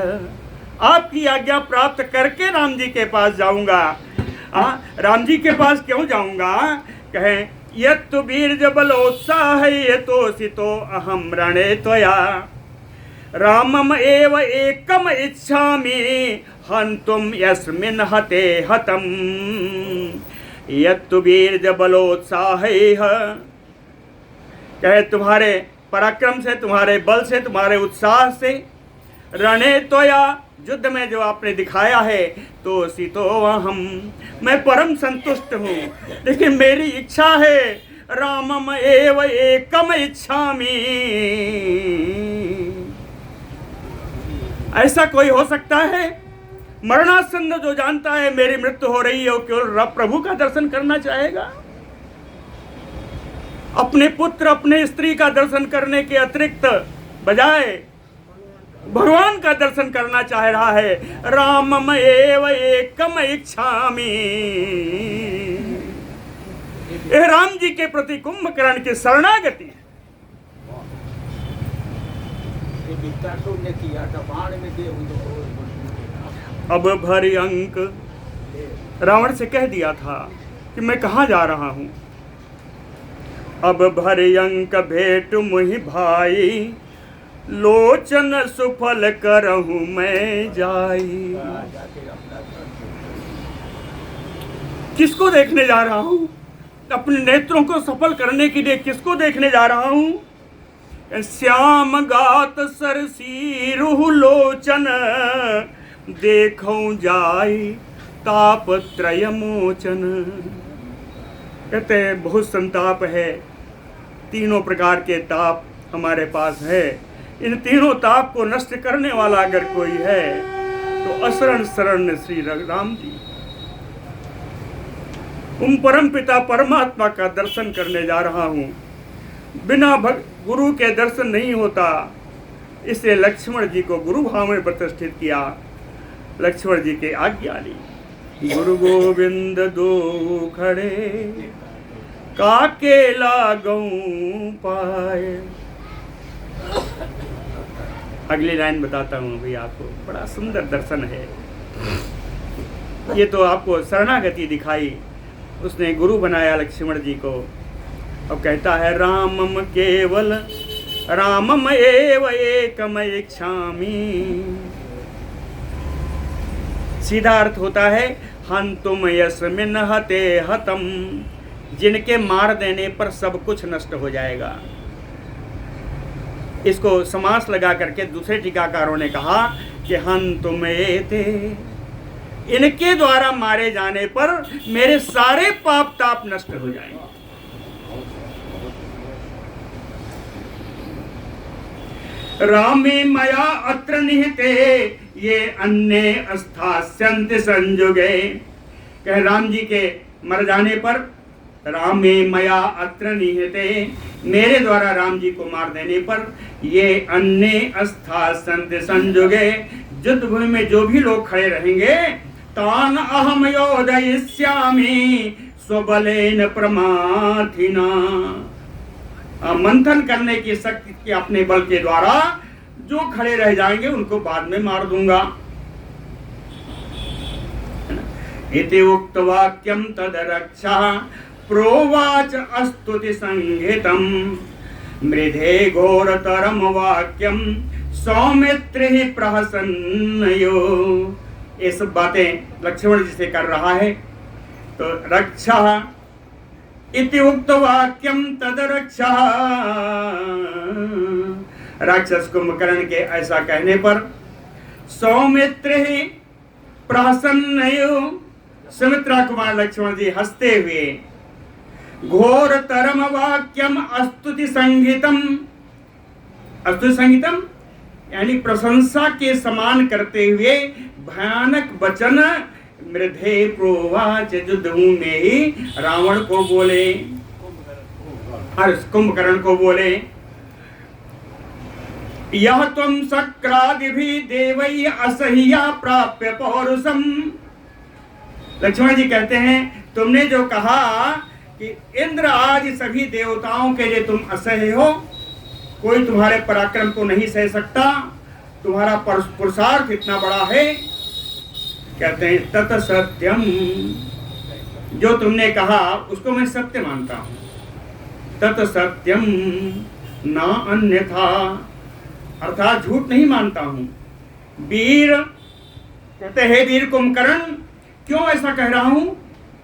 Speaker 1: आपकी आज्ञा प्राप्त करके राम जी के पास जाऊंगा। राम जी के पास क्यों जाऊंगा, कहें यत् वीर्य बलोत्साह यतोषितो अहम रणे त्वया, रामम एव एकम इच्छामि हन्तुम यस्मिन् हते हतम, यत् वीर्य बलोत्साह, कहे तुम्हारे पराक्रम से, तुम्हारे बल से, तुम्हारे उत्साह से, रणे त्वया, युद्ध में जो आपने दिखाया है, तो सीतो हम, मैं परम संतुष्ट हूँ। लेकिन मेरी इच्छा है, रामम एव एकम इच्छामि। ऐसा कोई हो सकता है? मरणासन्न जो जानता है मेरी मृत्यु हो रही है, वो केवल प्रभु का दर्शन करना चाहेगा। अपने पुत्र, अपने स्त्री का दर्शन करने के अतिरिक्त बजाय भगवान का दर्शन करना चाह रहा है। रामम एव एकम इच्छामि। यह राम जी के प्रति कुंभकर्ण की शरणागति है। अब भर्यंक, रावण से कह दिया था कि मैं कहाँ जा रहा हूँ। अब भर्यंक भेट मुहि भाई, लोचन सुफल करहूँ मैं जाई। किसको देखने जा रहा हूँ? अपने नेत्रों को सफल करने के लिए किसको देखने जा रहा हूँ? श्याम गात सरसी रुह लोचन, देखूं जाई ताप त्रय मोचन। कहते हैं बहुत संताप है, तीनों प्रकार के ताप हमारे पास है। इन तीनों ताप को नष्ट करने वाला अगर कोई है तो अशरण शरण श्री राम जी। उन परम पिता परमात्मा का दर्शन करने जा रहा हूँ। बिना गुरु के दर्शन नहीं होता, इसलिए लक्ष्मण जी को गुरु भाव में प्रतिष्ठित किया। लक्ष्मण जी की आज्ञा ली। गुरु गोविंद दो खड़े, काके लागूं पाए। अगली लाइन बताता हूँ अभी आपको, बड़ा सुंदर दर्शन है। ये तो आपको शरणागति दिखाई, उसने गुरु बनाया लक्ष्मण जी को अब कहता है रामम केवल रामम एव एकम इच्छामि। सीधा अर्थ होता है हंतुम यस्मिन् हते हतम, जिनके मार देने पर सब कुछ नष्ट हो जाएगा। इसको समास लगा करके दूसरे टीकाकारों ने कहा कि हंतुम एते, इनके द्वारा मारे जाने पर मेरे सारे पाप ताप नष्ट हो जाएंगे। रामे मया अत्र निहिते ये अन्य स्थास्यन्ति संयुगे। कह राम जी के मर जाने पर रामे मया अत्र निहिते, मेरे द्वारा राम जी को मार देने पर ये अन्य स्थास्यन्ति संयुगे, युद्ध भूमि में जो भी लोग खड़े रहेंगे तान अहम योदयिष्यामि स्वबलेन प्रमाथिना। मंथन करने की शक्ति के अपने बल के द्वारा जो खड़े रह जाएंगे उनको बाद में मार दूंगा। इति उक्त वाक्यम तद रक्षा प्रोवाच अस्तुति संहितम मृधे घोरतरम वाक्यम सौमित्र ही प्रहसन्नयो। ये सब बातें लक्ष्मण जी से कर रहा है। तो रक्षा इति उक्त वाक्यम तद रक्षा, राक्षस कुंभकर्ण के ऐसा कहने पर सौमित्र ही प्रसन्नयो, सुमित्रा कुमार लक्ष्मण जी हंसते हुए घोर तरम वाक्यम अस्तुति संगीतम, अस्तुति संगीतम यानी प्रशंसा के समान करते हुए भयानक वचन मृधे प्रोवाच, युद्ध में ही रावण को बोले और कुंभकर्ण को बोले यह तुम शक्रादिभि देवै असह्या प्राप्य पौरुषम। लक्ष्मण जी कहते हैं तुमने जो कहा कि इंद्र आदि सभी देवताओं के लिए तुम असह्य हो, कोई तुम्हारे पराक्रम को नहीं सह सकता, तुम्हारा पुरुषार्थ इतना बड़ा है। कहते हैं तत सत्यम, जो तुमने कहा उसको मैं सत्य मानता हूं। तत सत्यम ना अन्यथा, अर्थात झूठ नहीं मानता हूं। वीर कहते हैं वीर कुंभकर्ण, क्यों ऐसा कह रहा हूं?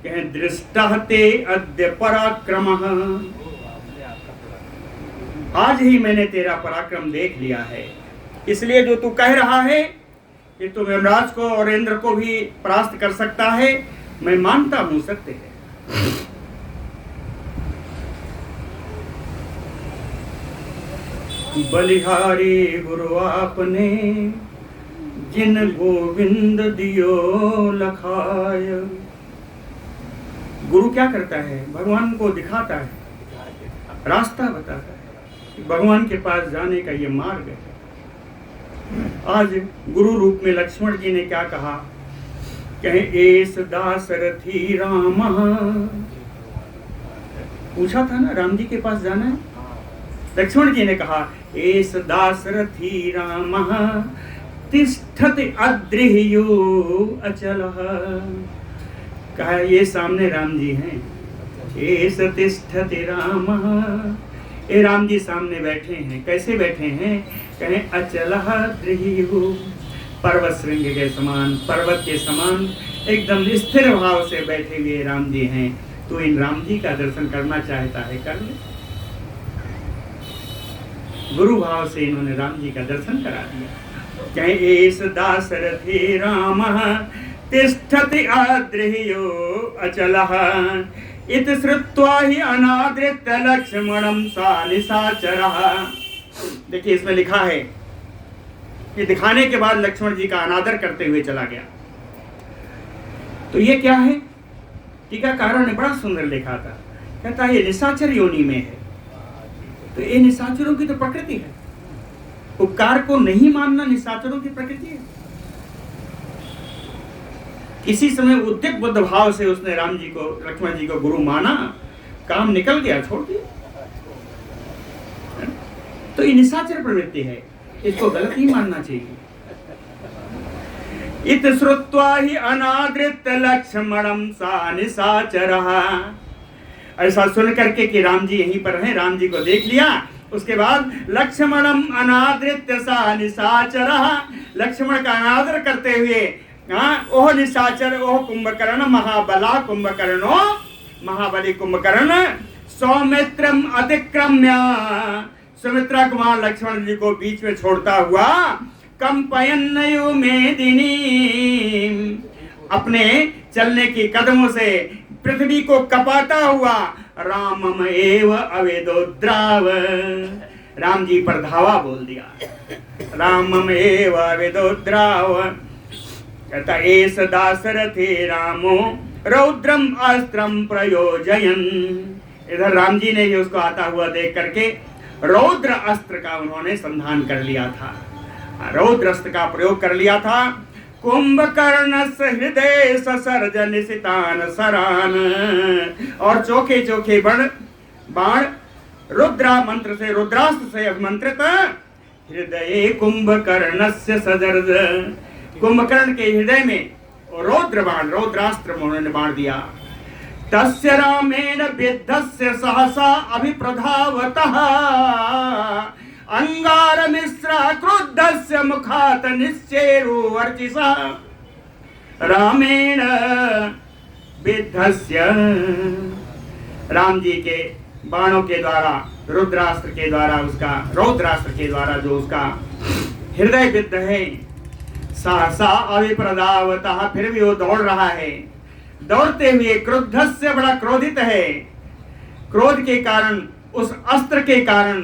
Speaker 1: कहे दृष्टः ते अद्य पराक्रमः, आज ही मैंने तेरा पराक्रम देख लिया है। इसलिए जो तू कह रहा है कि तू यमराज को और इंद्र को भी परास्त कर सकता है, मैं मानता हूं सत्य है। बलिहारी गुरु आपने जिन गोविंद दियो लखाय। गुरु क्या करता है? भगवान को दिखाता है, रास्ता बताता है, भगवान के पास जाने का ये मार्ग है। आज गुरु रूप में लक्ष्मण जी ने क्या कहा? कहे एस दासरथी राम, पूछा था ना राम जी के पास जाना है। लक्ष्मण जी ने कहा एस दासरथी राम तिष्ठति अद्रिह्यो अचलः। कहा ये सामने राम जी हैं। एस तिष्ठति राम, ये राम जी सामने बैठे हैं। कैसे बैठे हैं? कहें अचलः द्रिह्यो, पर्वत श्रृंग के समान, पर्वत के समान एकदम स्थिर भाव से बैठे हुए राम जी हैं। तो इन राम जी का दर्शन करना चाहता है, कर ले। गुरु भाव से इन्होंने राम जी का दर्शन करा दिया। कहें एस दासरथी राम तिष्ठति अद्रिह्यो अचलः इत श्रुत्वा ही अनादृत लक्ष्मणं सा निशाचरः। देखिए इसमें लिखा है कि दिखाने के बाद लक्ष्मण जी का अनादर करते हुए चला गया। तो ये क्या है? टीकाकारों ने बड़ा सुंदर लिखा था। कहता है ये निशाचर योनि में है। तो ये निशाचरों की तो प्रकृति है। उपकार को नहीं मानना निशाचरों की प्रकृति है। इसी समय उद्यत बुद्ध भाव से उसने राम जी को, लक्ष्मण जी को गुरु माना, काम निकल गया, छोड़ दिया। तो ये निशाचर प्रवृत्ति है, इसको गलत नहीं मानना चाहिए। इत श्रुत्वा ही अनादृत लक्ष्मणं सा निशाचरः ऐसा सुन करके कि राम जी यहीं पर हैं, राम जी को देख लिया। उसके बाद लक्ष्मणम अनादृत्य सा निशाचर, लक्ष्मण का अनादर करते हुए ओह निशाचर ओह कुंभकर्ण महाबला कुंभकर्णो, महाबली कुंभकर्ण सौमित्रम अतिक्रम्य, सुमित्रा कुमार लक्ष्मण जी को बीच में छोड़ता हुआ कंपयन्नयु मेदिनी, अपने चलने की कदमों से पृथ्वी को कपाता हुआ रामम एव अवेदोद्राव, राम जी पर धावा बोल दिया। रामम एव अवेदोद्राव कहता एस दाशरथे रामो रौद्रम अस्त्रम प्रयोजयन। इधर राम जी ने ही उसको आता हुआ देख करके रौद्र अस्त्र का उन्होंने संधान कर लिया था, रौद्र अस्त्र का प्रयोग कर लिया था। कुंभकर्ण हृदय ससर्ज निशितान सरान, और चोखे चोखे बाण रुद्रा मंत्र से, रुद्रास्त्र से अभिमंत्रित हृदय कुंभकर्ण से सजर्ज, कुंभकर्ण के हृदय में रौद्र बाण, रौद्रास्त्र उन्होंने बाण दिया। तस्य रामेण विद्धस्य सहसा अभिप्रधावतः अंगार मिश्रा क्रुद्धस्य मुखात निश्चेरु वर्चिसा, रामेण विद्धस्य, राम जी के बाणों के द्वारा, रुद्रास्त्र के द्वारा, उसका रौद्रास्त्र के द्वारा जो उसका हृदय विद्ध है, सहसा अभिप्रधावतः, फिर भी वो दौड़ रहा है, दौड़ते हुए क्रुद्धस्य, बड़ा क्रोधित है, क्रोध के कारण, उस अस्त्र के कारण,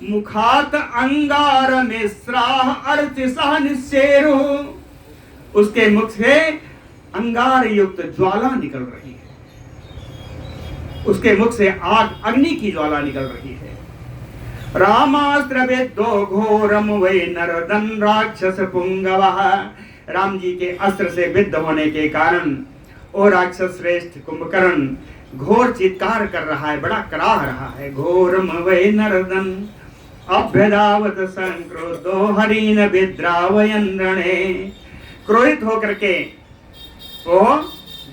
Speaker 1: मुखात अंगार में स्राह अर्चिसह निश्चेरु, उसके मुख से अंगार युक्त ज्वाला निकल रही है, उसके मुख से आग, अग्नि की ज्वाला निकल रही है। रामास्त्र विद्धो घोरम वै नरदन राक्षस पुंगवः, राम जी के अस्त्र से विद्ध होने के कारण ओ राक्षस श्रेष्ठ कुंभकर्ण घोर चित्कार कर रहा है, बड़ा कराह रहा है। घोरम वै नरदन अभ्यदावत संक्रोधो हरिन विद्रावयन रणे, क्रोधित होकर के वो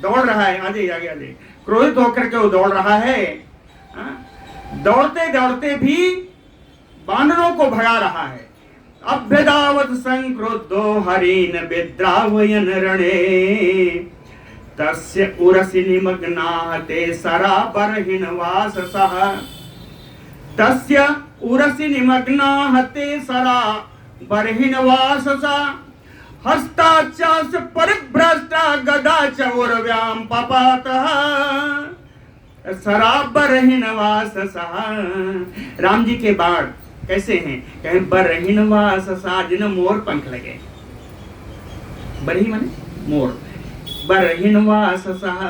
Speaker 1: दौड़ रहा है, आगे आगे आगे, क्रोधित होकर के वो दौड़ रहा है, दौड़ते दौड़ते भी बानरों को भगा रहा है। अभ्यदावत संक्रोधो हरिन विद्रावयन रणे, तस्य उरसि निमग्नाहते सराबरहिन वाससः, तस्य उरसि निमग्नाहते सराबरहिन वाससः, हस्ताच्च परिभ्रष्टा गदा च उर्व्याम पपातः, सराबरहिन वाससः, राम जी के बाण कैसे हैं, कहें बरहिन वाससः, जिन्हें मोर पंख लगे, बरही माने मोर, बरहिन वाससः,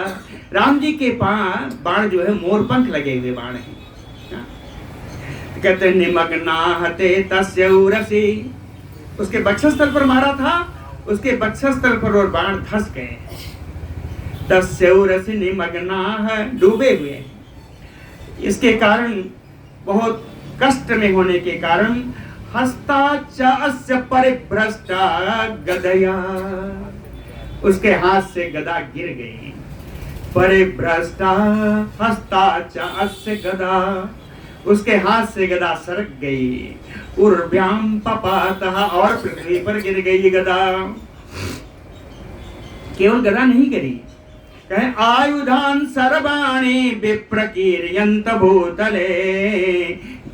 Speaker 1: राम जी के बाण जो है मोर पंख लगे हुए बाण हैं। कहते निमग्नाहते तस्य उरसि, उसके वक्षस्थल पर मारा था, उसके वक्षस्थल पर और बाण धंस गए। तस्य उरसि निमग्नाह, डूबे हुए, इसके कारण बहुत कष्ट में होने के कारण हस्ताच्च अस्य परिभ्रष्टा गदया, उसके हाथ से गदा गिर गई। परिभ्रष्टा हस्ताच्च अस्य गदा, उसके हाथ से गदा सरक गई। उर्व्याम पपातः, और पृथ्वी पर गिर गई गदा। केवल गदा नहीं गिरी, कहे आयुधान सर्वाणि विप्रकीर्यन्त भूतले,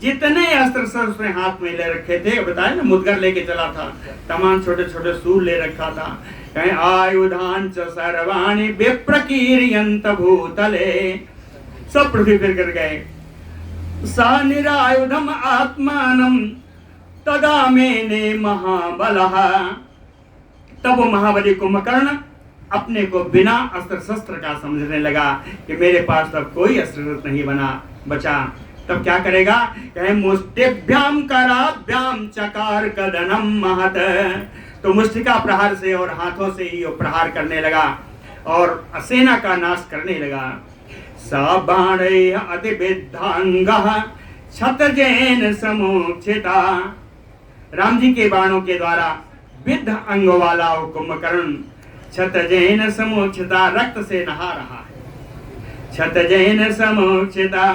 Speaker 1: जितने अस्त्र सब उसने हाथ में ले रखे थे, बताया ना मुद्गर लेके चला था, तमाम छोटे छोटे सूल ले रखा था। कहे आयुधान च सर्वाणि विप्रकीर्यन्त भूतले, सब पृथ्वी पर गिर गए। सा निरायुधम आत्मानम तदा मेने महाबलः, तब वो महाबली कुंभकर्ण अपने को बिना अस्त्र शस्त्र का समझने लगा कि मेरे पास तब कोई अस्त्र नहीं बचा। तब क्या करेगा, कहे मुष्टिभ्याम कराभ्याम चकार कदनम महत, तो मुष्टिका प्रहार से और हाथों से ही वो प्रहार करने लगा और सेना का नाश करने लगा। सा बाणै अति विद्धांगः क्षतजेन समोक्षिता, राम जी के बाणों के द्वारा विद्ध अंग वाला वो कुंभकर्ण क्षतजेन समोक्षिता, रक्त से नहा रहा है, क्षतजैन समोचिता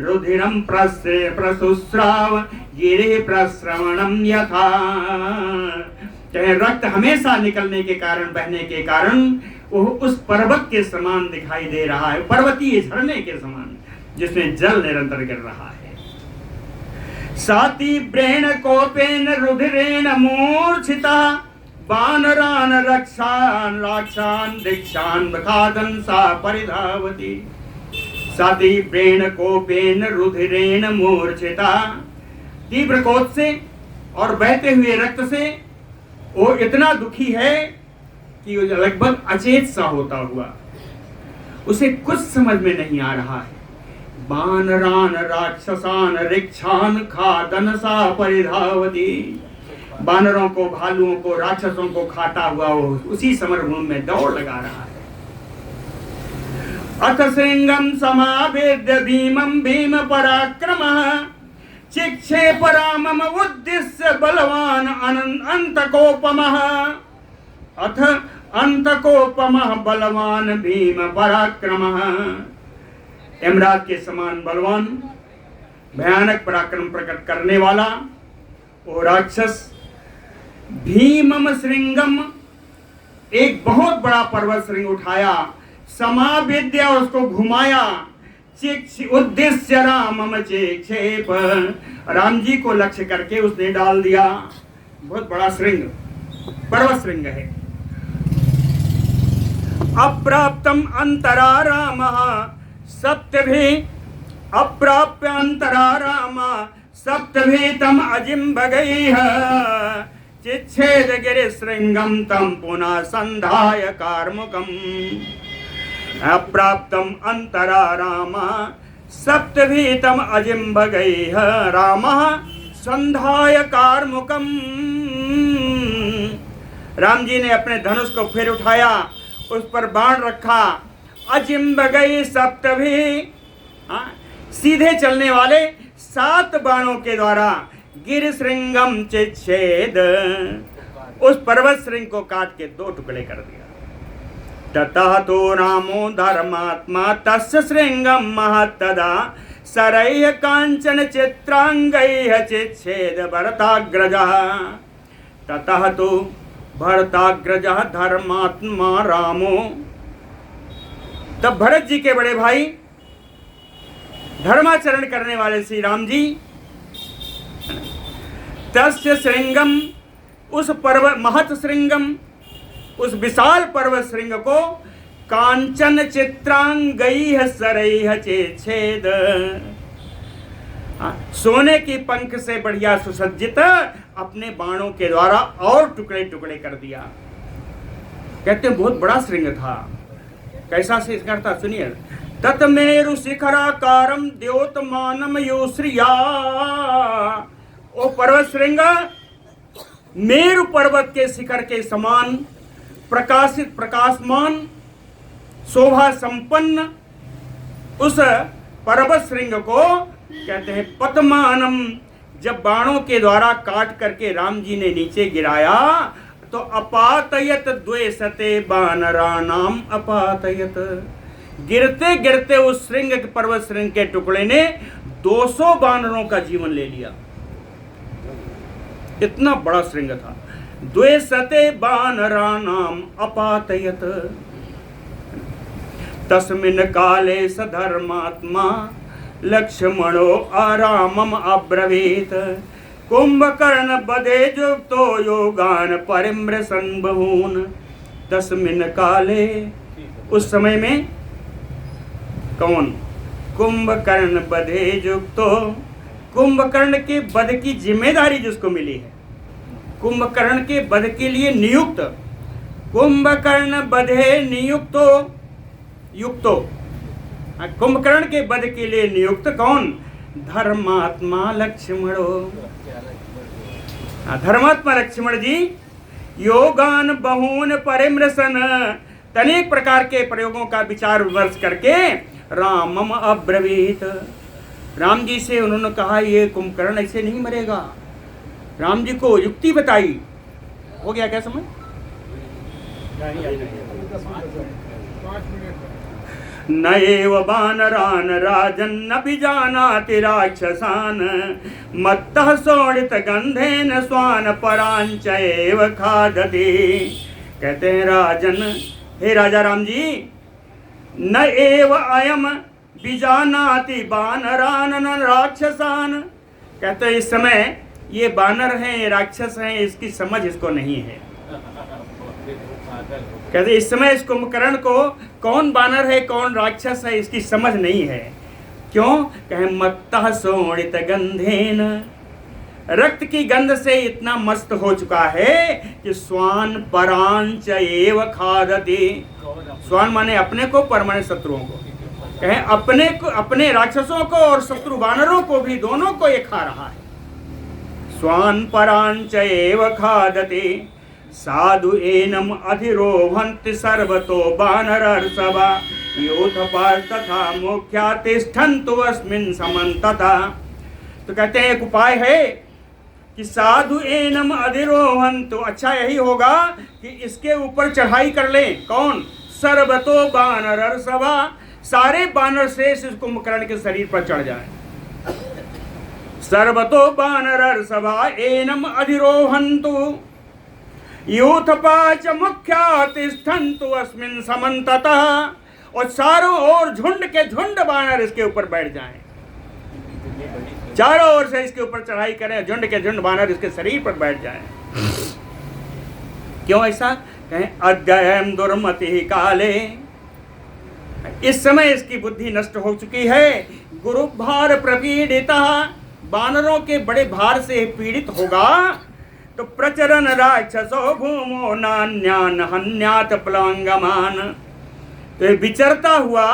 Speaker 1: रुधिरम प्रसुस्राव गिरे प्रश्रवणम यथा। चाहे रक्त हमेशा निकलने के कारण, बहने के कारण वो उस पर्वत के समान दिखाई दे रहा है, पर्वतीय झरने के समान जिसमें जल निरंतर गिर रहा है। साती ब्रेण कोपेन रुधिरेण मूर्छिता वानरान रक्षान राक्षान दीक्षान खादन सा परिधावती। साती ब्रेण कोपेन रुधिरेण मूर्छिता, तीव्र क्रोध से और बहते हुए रक्त से वो इतना दुखी है कि वो लगभग अचेत सा होता हुआ, उसे कुछ समझ में नहीं आ रहा है। वानरान राक्षसान रिक्षान खादन सा परिधावती, वानरों को, भालुओं को, राक्षसों को खाता हुआ वो उसी समरभूमि में दौड़ लगा रहा है। अथ श्रृंगम समावेद्य भीमं भीम पराक्रमः चिक्षेप रामम उद्दिश्य बलवान अंतकोपमः। अथ अंतकोपमः बलवान भीम पराक्रमः, यमराज के समान बलवान, भयानक पराक्रम प्रकट करने वाला वो राक्षस भीमम श्रृंगम, एक बहुत बड़ा पर्वत श्रृंग उठाया, समावेद्य उसको घुमाया, उद्देश्य रामम चिक्षेप, राम जी को लक्ष्य करके उसने डाल दिया। बहुत बड़ा श्रृंग, पर्वत श्रृंग है। अप्राप्तम अंतरा रामः सप्तभि, अप्राप्य अंतरा रामः सप्तभि तम अजिम्बगैः चिच्छेद गिरिशृंगम तम पुनः संधाय कार्मुकम्। अप्राप्तम अंतरा रामः सप्तभि तम अजिम्बगैः रामः संधाय कार्मुकम्। राम जी ने अपने धनुष को फिर उठाया, उस पर बाण रखा। अजिम्बगै सप्तभि, सीधे चलने वाले 7 बाणों के द्वारा गिरिशृंगम चिच्छेद, उस पर्वत श्रृंग को काट के 2 टुकड़े कर दिया। ततः तो रामो धर्मात्मा तस्य श्रृंगम महत्तदा सरैः कांचन चित्रांगैः चिच्छेद भरताग्रजः। ततः तो भरताग्रजः धर्मात्मा रामो, तब भरत जी के बड़े भाई, धर्माचरण करने वाले श्री राम जी, तस्य श्रृंगम, उस पर्वत महत श्रृंगम, उस विशाल पर्वत श्रृंग को कांचन चित्रांगैः सरैः चिच्छेद, सोने की पंख से बढ़िया सुसज्जित अपने बाणों के द्वारा और टुकड़े टुकड़े कर दिया। कहते हैं बहुत बड़ा श्रृंग था। कैसा से करता सुनिए। तत्मेरु शिखराकारम द्योतमानम योश्रिया, ओ पर्वत श्रृंग मेरु पर्वत के शिखर के समान प्रकाशित, प्रकाशमान, शोभा संपन्न उस पर्वत श्रृंग को कहते हैं पद्मानम। जब बाणों के द्वारा काट करके राम जी ने नीचे गिराया तो अपातयत द्वेषते बानरानाम अपातयत, गिरते गिरते उस श्रृंग, पर्वत श्रृंग के टुकड़े ने 200 बानरों का जीवन ले लिया। इतना बड़ा श्रृंग था। द्वेषते बानरानाम अपातयत। तस्मिन् काले स धर्मात्मा लक्ष्मणो आरामम अब्रवीत कुंभकर्ण बधे जुक्तो योगान परिमृशन बहून। तस्मिन् काले, उस समय में कौन? कुंभकर्ण बधे जुक्तो, कुंभकर्ण के वध की जिम्मेदारी जिसको मिली है, कुंभकर्ण के वध के लिए नियुक्त, कुंभकर्ण बधे नियुक्तो, युक्तो, कुंभकर्ण के वध के लिए नियुक्त कौन? धर्मात्मा लक्ष्मणो, धर्मात्मा लक्ष्मण जी योगान बहून परिमृशन, अनेक प्रकार के प्रयोगों का विचार विमर्श करके रामम अब्रवीत, राम जी से उन्होंने कहा ये कुंभकर्ण ऐसे नहीं मरेगा। राम जी को युक्ति बताई। हो गया क्या समझ? न एव बानरान राजन्न विजानाति राक्षसान् मत्तः शोणित गंधेन स्वान परांच एव खादति। कहते हैं राजन, हे राजा राम जी, न एव अयम विजानाति बानरान न राक्षसान। कहते हैं इस समय ये बानर हैं, राक्षस हैं, इसकी समझ इसको नहीं है। कहते इस समय इस कुंभकर्ण को कौन बानर है कौन राक्षस है इसकी समझ नहीं है। क्यों? कहे मत्तः शोणित गंधेन, रक्त की गंध से इतना मस्त हो चुका है कि स्वान परांच एव खादति। स्वान माने अपने को, पर माने शत्रुओं को। कहे अपने को, अपने राक्षसों को और शत्रु बानरों को भी, दोनों को ये खा रहा है। स्वान परांच एव खादति साधु एनम अधिरोहन्ति सर्वतो बानरर्षभा योथपाल तथा मुख्या तिष्ठन्तु अस्मिन् समन्तता। तो कहते हैं एक उपाय है कि साधु एनम अधिरोहन्तु, अच्छा यही होगा कि इसके ऊपर चढ़ाई कर लें। कौन? सर्वतो बानरर्षभा, सारे बानर शेष इस कुंभकर्ण के शरीर पर चढ़ जाएं। सर्वतो बानरर्षभा एनम अधिरोहन्तु यूथपाच मुख्या तिष्ठन्तु अस्मिन् समन्ततः, और चारों ओर झुंड के झुंड बानर इसके ऊपर बैठ जाएं, चारों ओर से इसके ऊपर चढ़ाई करें, झुंड के झुंड बानर इसके शरीर पर बैठ जाएं। क्यों ऐसा? कहें अद्ययम दुर्मति काले, इस समय इसकी बुद्धि नष्ट हो चुकी है। गुरु भार प्रपीड़िता, बानरों के बड़े भार से पीड़ित होगा तो प्रचरन राक्षसो भूमो नान्यान हन्यात प्लवंगमान, तो ये विचरता हुआ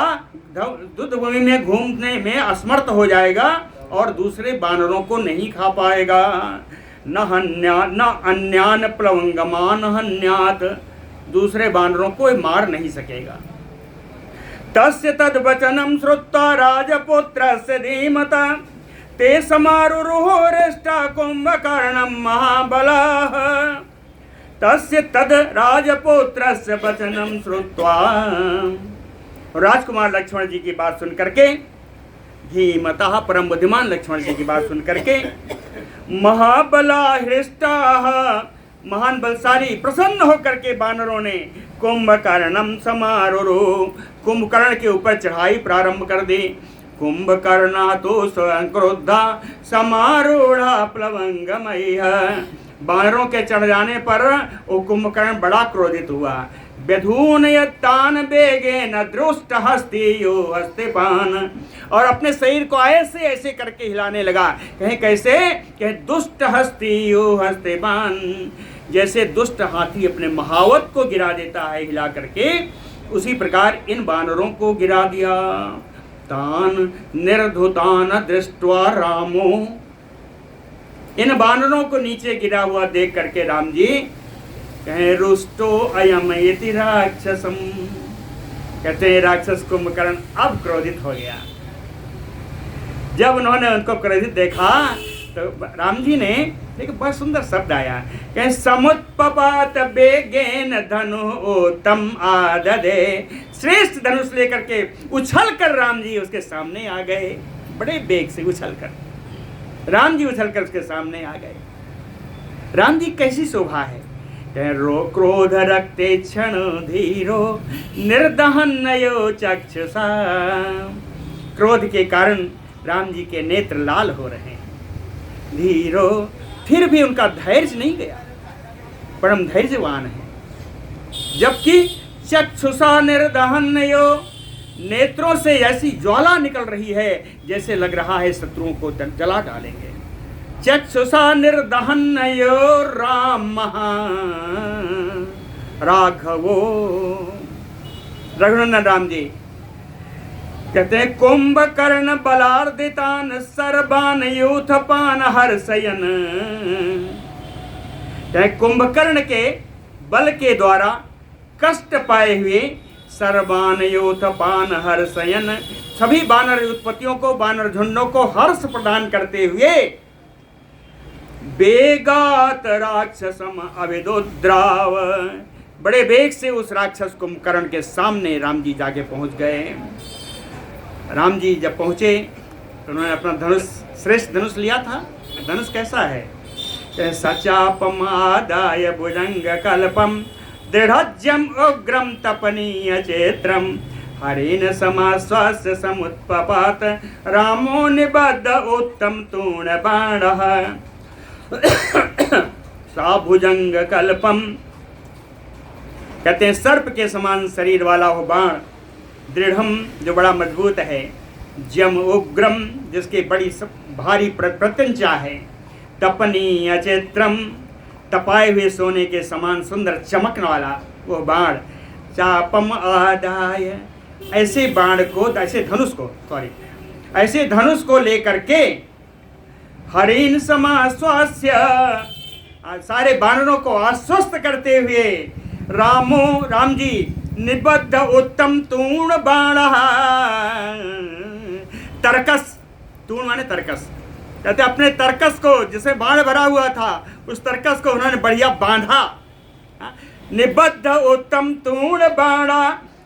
Speaker 1: दुध भूमि में घूमने में असमर्थ हो जाएगा और दूसरे बानरों को नहीं खा पाएगा। न अन्यान प्लवंगमान हन्यात, दूसरे बानरों को मार नहीं सकेगा। तस्य तद वचनम श्रुत्वा राजपुत्रस्य धीमता ते समारुरुहोरेष्टा कुंभकर्णं महाबलाः। तस्य तद राजपुत्रस्य वचनं श्रुत्वा, राजकुमार लक्ष्मण जी की बात सुन करके, धीमतः परम बुद्धिमान लक्ष्मण जी की बात सुन करके, महाबला हृष्टाः, महान बलशाली प्रसन्न होकर के बानरों ने कुंभकर्णं समारुरु, कुंभकर्ण के ऊपर चढ़ाई प्रारंभ कर दी। कुंभकर्णा तो स्वयं क्रोधा समारूढ़ा प्लवंगमयः, बानरों के चढ़ जाने पर वो कुंभकर्ण बड़ा क्रोधित हुआ। व्यधूनयतान बेगेन दृष्ट हस्ति यो हस्तिपान, और अपने शरीर को ऐसे ऐसे करके हिलाने लगा। कहें कैसे? कहे दुष्ट हस्ति यो हस्तिपान, जैसे दुष्ट हाथी अपने महावत को गिरा देता है हिला करके, उसी प्रकार इन बानरों को गिरा दिया। तान निर्धुतान दृष्ट्वा रामो, इन बानरों को नीचे गिरा हुआ देख करके राम जी कहे रुष्टो अयम इति राक्षसम, कहते हैं राक्षस कुंभकर्ण अब क्रोधित हो गया। जब उन्होंने उनको क्रोधित देखा तो राम जी ने एक बहुत सुंदर शब्द आया, कहे समुत्पपात बेगेन धनु उत्तम आददे, श्रेष्ठ धनुष लेकर के उछल कर राम जी उसके सामने आ गए। बड़े बेग से उछल कर राम जी उछल कर उसके सामने आ गए। राम जी कैसी शोभा है! रो क्रोध रक्ते क्षण धीरो निर्दहन्नयो चक्षुषा, क्रोध के कारण राम जी के नेत्र लाल हो रहे हैं। धीरो, फिर भी उनका धैर्य नहीं गया, परम धैर्यवान है। जबकि चक्षुषा निर्दहन्नयो, नेत्रों से ऐसी ज्वाला निकल रही है जैसे लग रहा है शत्रुओं को जला डालेंगे। चक्षुषा निर्दहन्नयो राम राघवो, रघुनंदन राम जी कहते हैं कुंभकर्ण बलार्दितान सर्वान यूथपान हर्षयन, कुंभकर्ण के बल के द्वारा कष्ट पाए हुए सर्वान यूथपान हर्षयन, सभी बानर उत्पत्तियों को, बानर झुंडों को हर्ष प्रदान करते हुए बेगात राक्षसम अविदुद्राव, बड़े वेग से उस राक्षस कुंभकर्ण के सामने राम जी जाके पहुंच गए। राम जी जब पहुंचे तो उन्होंने अपना धनुष, श्रेष्ठ धनुष लिया था। धनुष कैसा है? सचापमादाय भुजंग कल्पम दृढ़ज्यम उग्रम तपनीय चेत्रम हरेन समाश्वास्य समुत्पपात रामो निबद्ध उत्तम तूण बाणः सा भुजंग कल्पम, कहते हैं सर्प के समान शरीर वाला वो बाण, दृढ़म जो बड़ा मजबूत है, जम उग्रम जिसके बड़ी भारी प्रत्यंचा है, तपनीय चित्रम तपाए हुए सोने के समान सुंदर चमकने वाला वो बाण, चापम आदाय, ऐसे बाण को, ऐसे धनुष को, ऐसे धनुष को लेकर के हरिन समाश्वास्य, सारे बानरों को आश्वस्त करते हुए राम जी निबद्ध उत्तम तूण बाण, तरकस, तूण माने तरकस, कहते अपने तरकस को, जिसे बाण भरा हुआ था उस तरकस को उन्होंने बढ़िया बांधा। निबद्ध उत्तम तूण बाण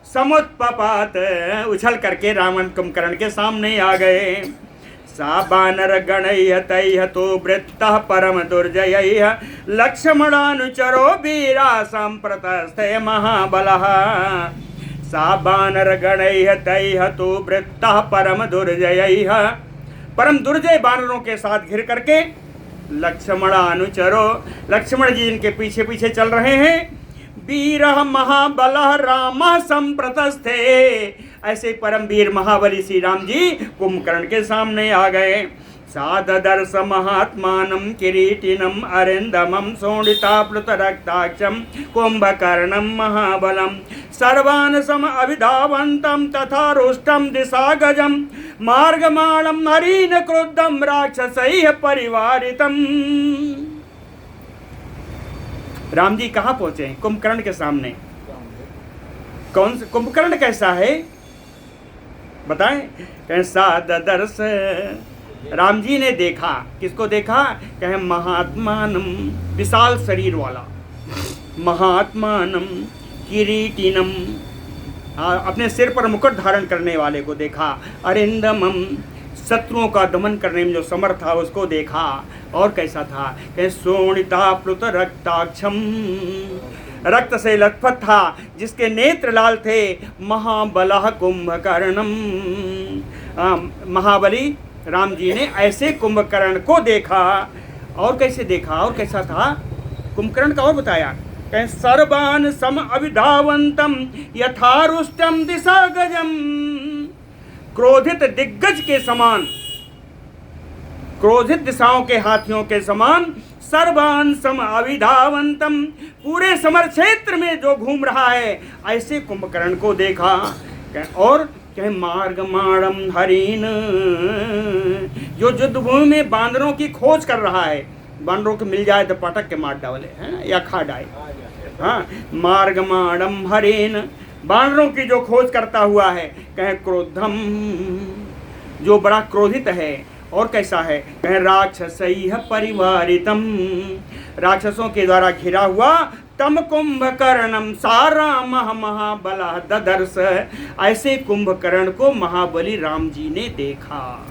Speaker 1: समुत्पपात, उछल करके रावण कुंभकर्ण के सामने आ गए। सा बानर गणैः तैः तो वृत्तः परम दुर्जयैः लक्ष्मणानुचरो वीरा संप्रतस्थे महाबलः। सा बानर गणैः तैः तो वृत्तः परम दुर्जयैः, परम दुर्जय बानरों के साथ घिर करके लक्ष्मणानुचरो, लक्ष्मण जी इनके पीछे पीछे चल रहे हैं। वीरः महाबलः रामः संप्रतस्थे, ऐसे परम वीर महाबली श्री राम जी कुंभकर्ण के सामने आ गए। साददर्श महात्मानं किरीटिनं अरिंदमं शोणिताप्लुत रक्ताक्षं कुंभकर्णं महाबलं सर्वान् सम अभिधावन्तं तथा रुष्टं दिशागजं मार्गमाणं हरिण क्रुद्धं राक्षसैः परिवारितम्। राम जी कहाँ पहुंचे? कुंभकर्ण के सामने। कौन से कुंभकर्ण कैसा है बताएं? कैसा ददर्श, राम जी ने देखा, किसको देखा? कहे महात्मानम, विशाल शरीर वाला, महात्मानम किरीटिनम, अपने सिर पर मुकुट धारण करने वाले को देखा। अरिंदमम, शत्रुओं का दमन करने में जो समर्थ था उसको देखा। और कैसा था? कहे शोणिताप्लुत रक्ताक्षम, रक्त से लथपथ था, जिसके नेत्र लाल थे। महाबलः कुंभकर्णम, महाबली राम जी ने ऐसे कुंभकर्ण को देखा। और कैसे देखा? और कैसा था कुंभकर्ण का? और बताया, कहे सर्वान् सम अभिधावन्तम यथारुष्टम दिशागजम, क्रोधित दिग्गज के समान, क्रोधित दिशाओं के हाथियों के समान, सर्वान् सम अभिधावन्तम, पूरे समर क्षेत्र में जो घूम रहा है ऐसे कुंभकर्ण को देखा। और कहे मार्गमाणम हरिण, जो युद्धभूमि में बांदरों की खोज कर रहा है, बांदरों को मिल जाए तो पटक के मार डाले हैं या खा डाले। हाँ, मार्गमाणम हरिण, बानरों की जो खोज करता हुआ है। कहे क्रोधम, जो बड़ा क्रोधित है। और कैसा है? कहे राक्षसैः परिवारितम, राक्षसों के द्वारा घिरा हुआ। तम कुंभकर्णम सारामः महाबलः ददर्श, ऐसे कुंभकर्ण को महाबली राम जी ने देखा।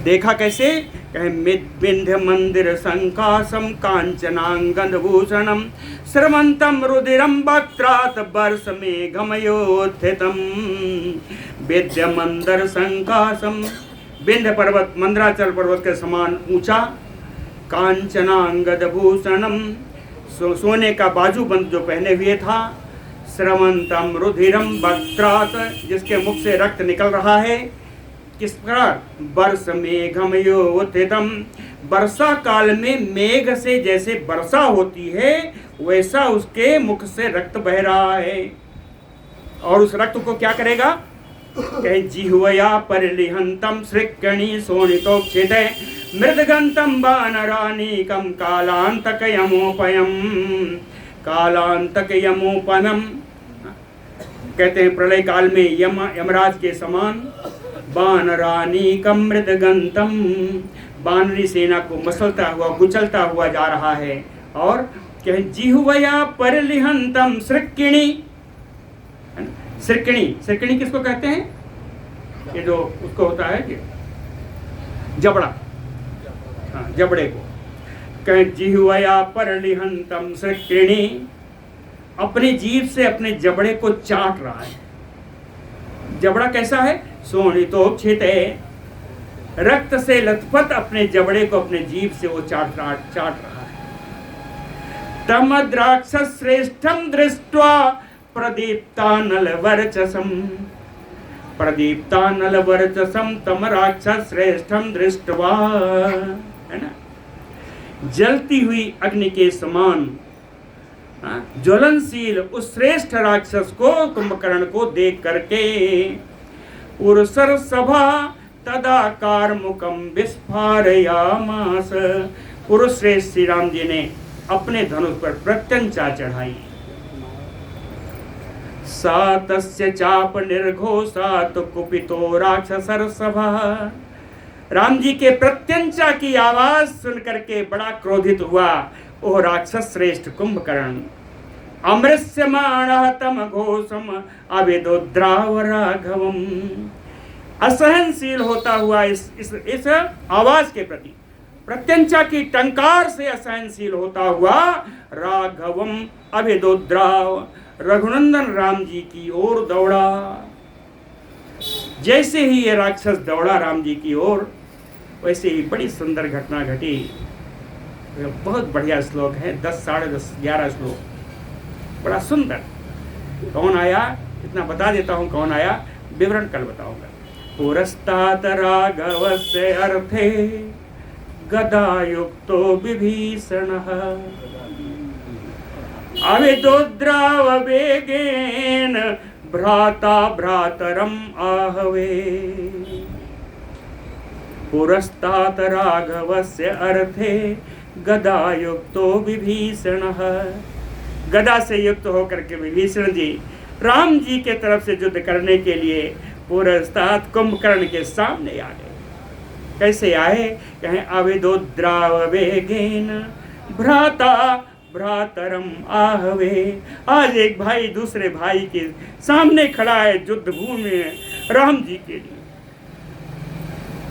Speaker 1: देखा कैसे? कहे विंध्य मंदिर संकासम कांचनांगदभूषणम श्रवंतम रुधिरम वक्त्रात् वर्ष मेघमयोत्थितम। विंध्य मंदिर संकासम, विंध्य पर्वत मंदराचल पर्वत के समान ऊंचा, कांचनांगदभूषणम, सोने का बाजूबंद जो पहने हुए था। श्रवंतम रुधिरम वक्त्रात्, जिसके मुख से रक्त निकल रहा है। किस प्रकार? वर्ष मेघमयोत्थितम, वर्षा काल में मेघ से जैसे वर्षा होती है वैसा उसके मुख से रक्त बह रहा है। और उस रक्त को क्या करेगा? कहे जिह्वया परिलिहंतम श्रिक्कणी शोणितोक्षिते मृदगंतम वानरानीकम कालांतकयमोपयम। कालांतकयमोपनम, कहते हैं प्रलय काल में यमराज के समान। वानरानीकम मृदगंतम, वानरी सेना को मसलता हुआ कुचलता हुआ जा रहा है। और कहे जिह्वया परिलिहंतम सृक्किणी। सृक्किणी किसको कहते हैं? ये जो उसको होता है कि जबड़ा, हाँ, जबड़े को। कहे जिह्वया परिलिहंतम सृक्किणी, अपनी जीभ से अपने जबड़े को चाट रहा है। जबड़ा कैसा है? शोणितोक्षिते, रक्त से लथपथ अपने जबड़े को अपने जीभ से वो चाट रहा है। तमद्राक्षस श्रेष्ठम दृष्ट्वा प्रदीप्तानल वर्चसम तम राक्षस श्रेष्ठम दृष्ट्वा, है ना, जलती हुई अग्नि के समान ज्वलनशील उस श्रेष्ठ राक्षस को, कुंभकर्ण को देख करके पुरुषर सभा तदाकार मुखम विस्फारयामास, पुरुष श्रेष्ठ श्री राम जी ने अपने धनुष पर प्रत्यंचा चढ़ाई। सातस्य चाप निर्घोषात कुपितो राक्षसर सभा, राम जी के प्रत्यंचा की आवाज सुनकर के बड़ा क्रोधित हुआ वो राक्षस श्रेष्ठ कुंभकर्ण। अमृष्यमाणः तम घोषम अविदोद्राव राघवम, असहनशील होता हुआ इस आवाज के प्रति, प्रत्यंचा की टंकार से असहनशील होता हुआ राघवम अभिदोद्राव, रघुनंदन राम जी की ओर दौड़ा। जैसे ही ये राक्षस दौड़ा राम जी की ओर, वैसे ही बड़ी सुंदर घटना घटी। बहुत बढ़िया श्लोक है, 10, 10:30, 11 श्लोक, बड़ा सुंदर। कौन आया इतना बता देता हूँ, कौन आया विवरण कल बताऊंगा। पुरस्तात् राघवस्य अर्थे गदायुक्तो विभीषणः अविदोद्राव वेगेन भ्राता भ्रातरम आहवे। पुरस्तात् राघवस्य अर्थे गदायुक्तो विभीषणः, गदा से युक्त होकर के विभीषण जी राम जी के तरफ से युद्ध करने के लिए पुरस्तात् कुंभकर्ण के सामने आ गए। कैसे आए? कहें अविदोद्राव वेगेन भ्राता भ्रातरम आहवे। आज एक भाई दूसरे भाई के सामने खड़ा है युद्ध भूमि में राम जी के लिए।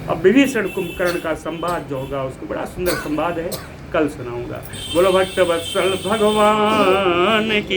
Speaker 1: अब विभीषण कुंभकर्ण का संवाद जो होगा उसको बड़ा सुंदर संवाद है, कल सुनाऊंगा। बोलो भक्त वत्सल भगवान की।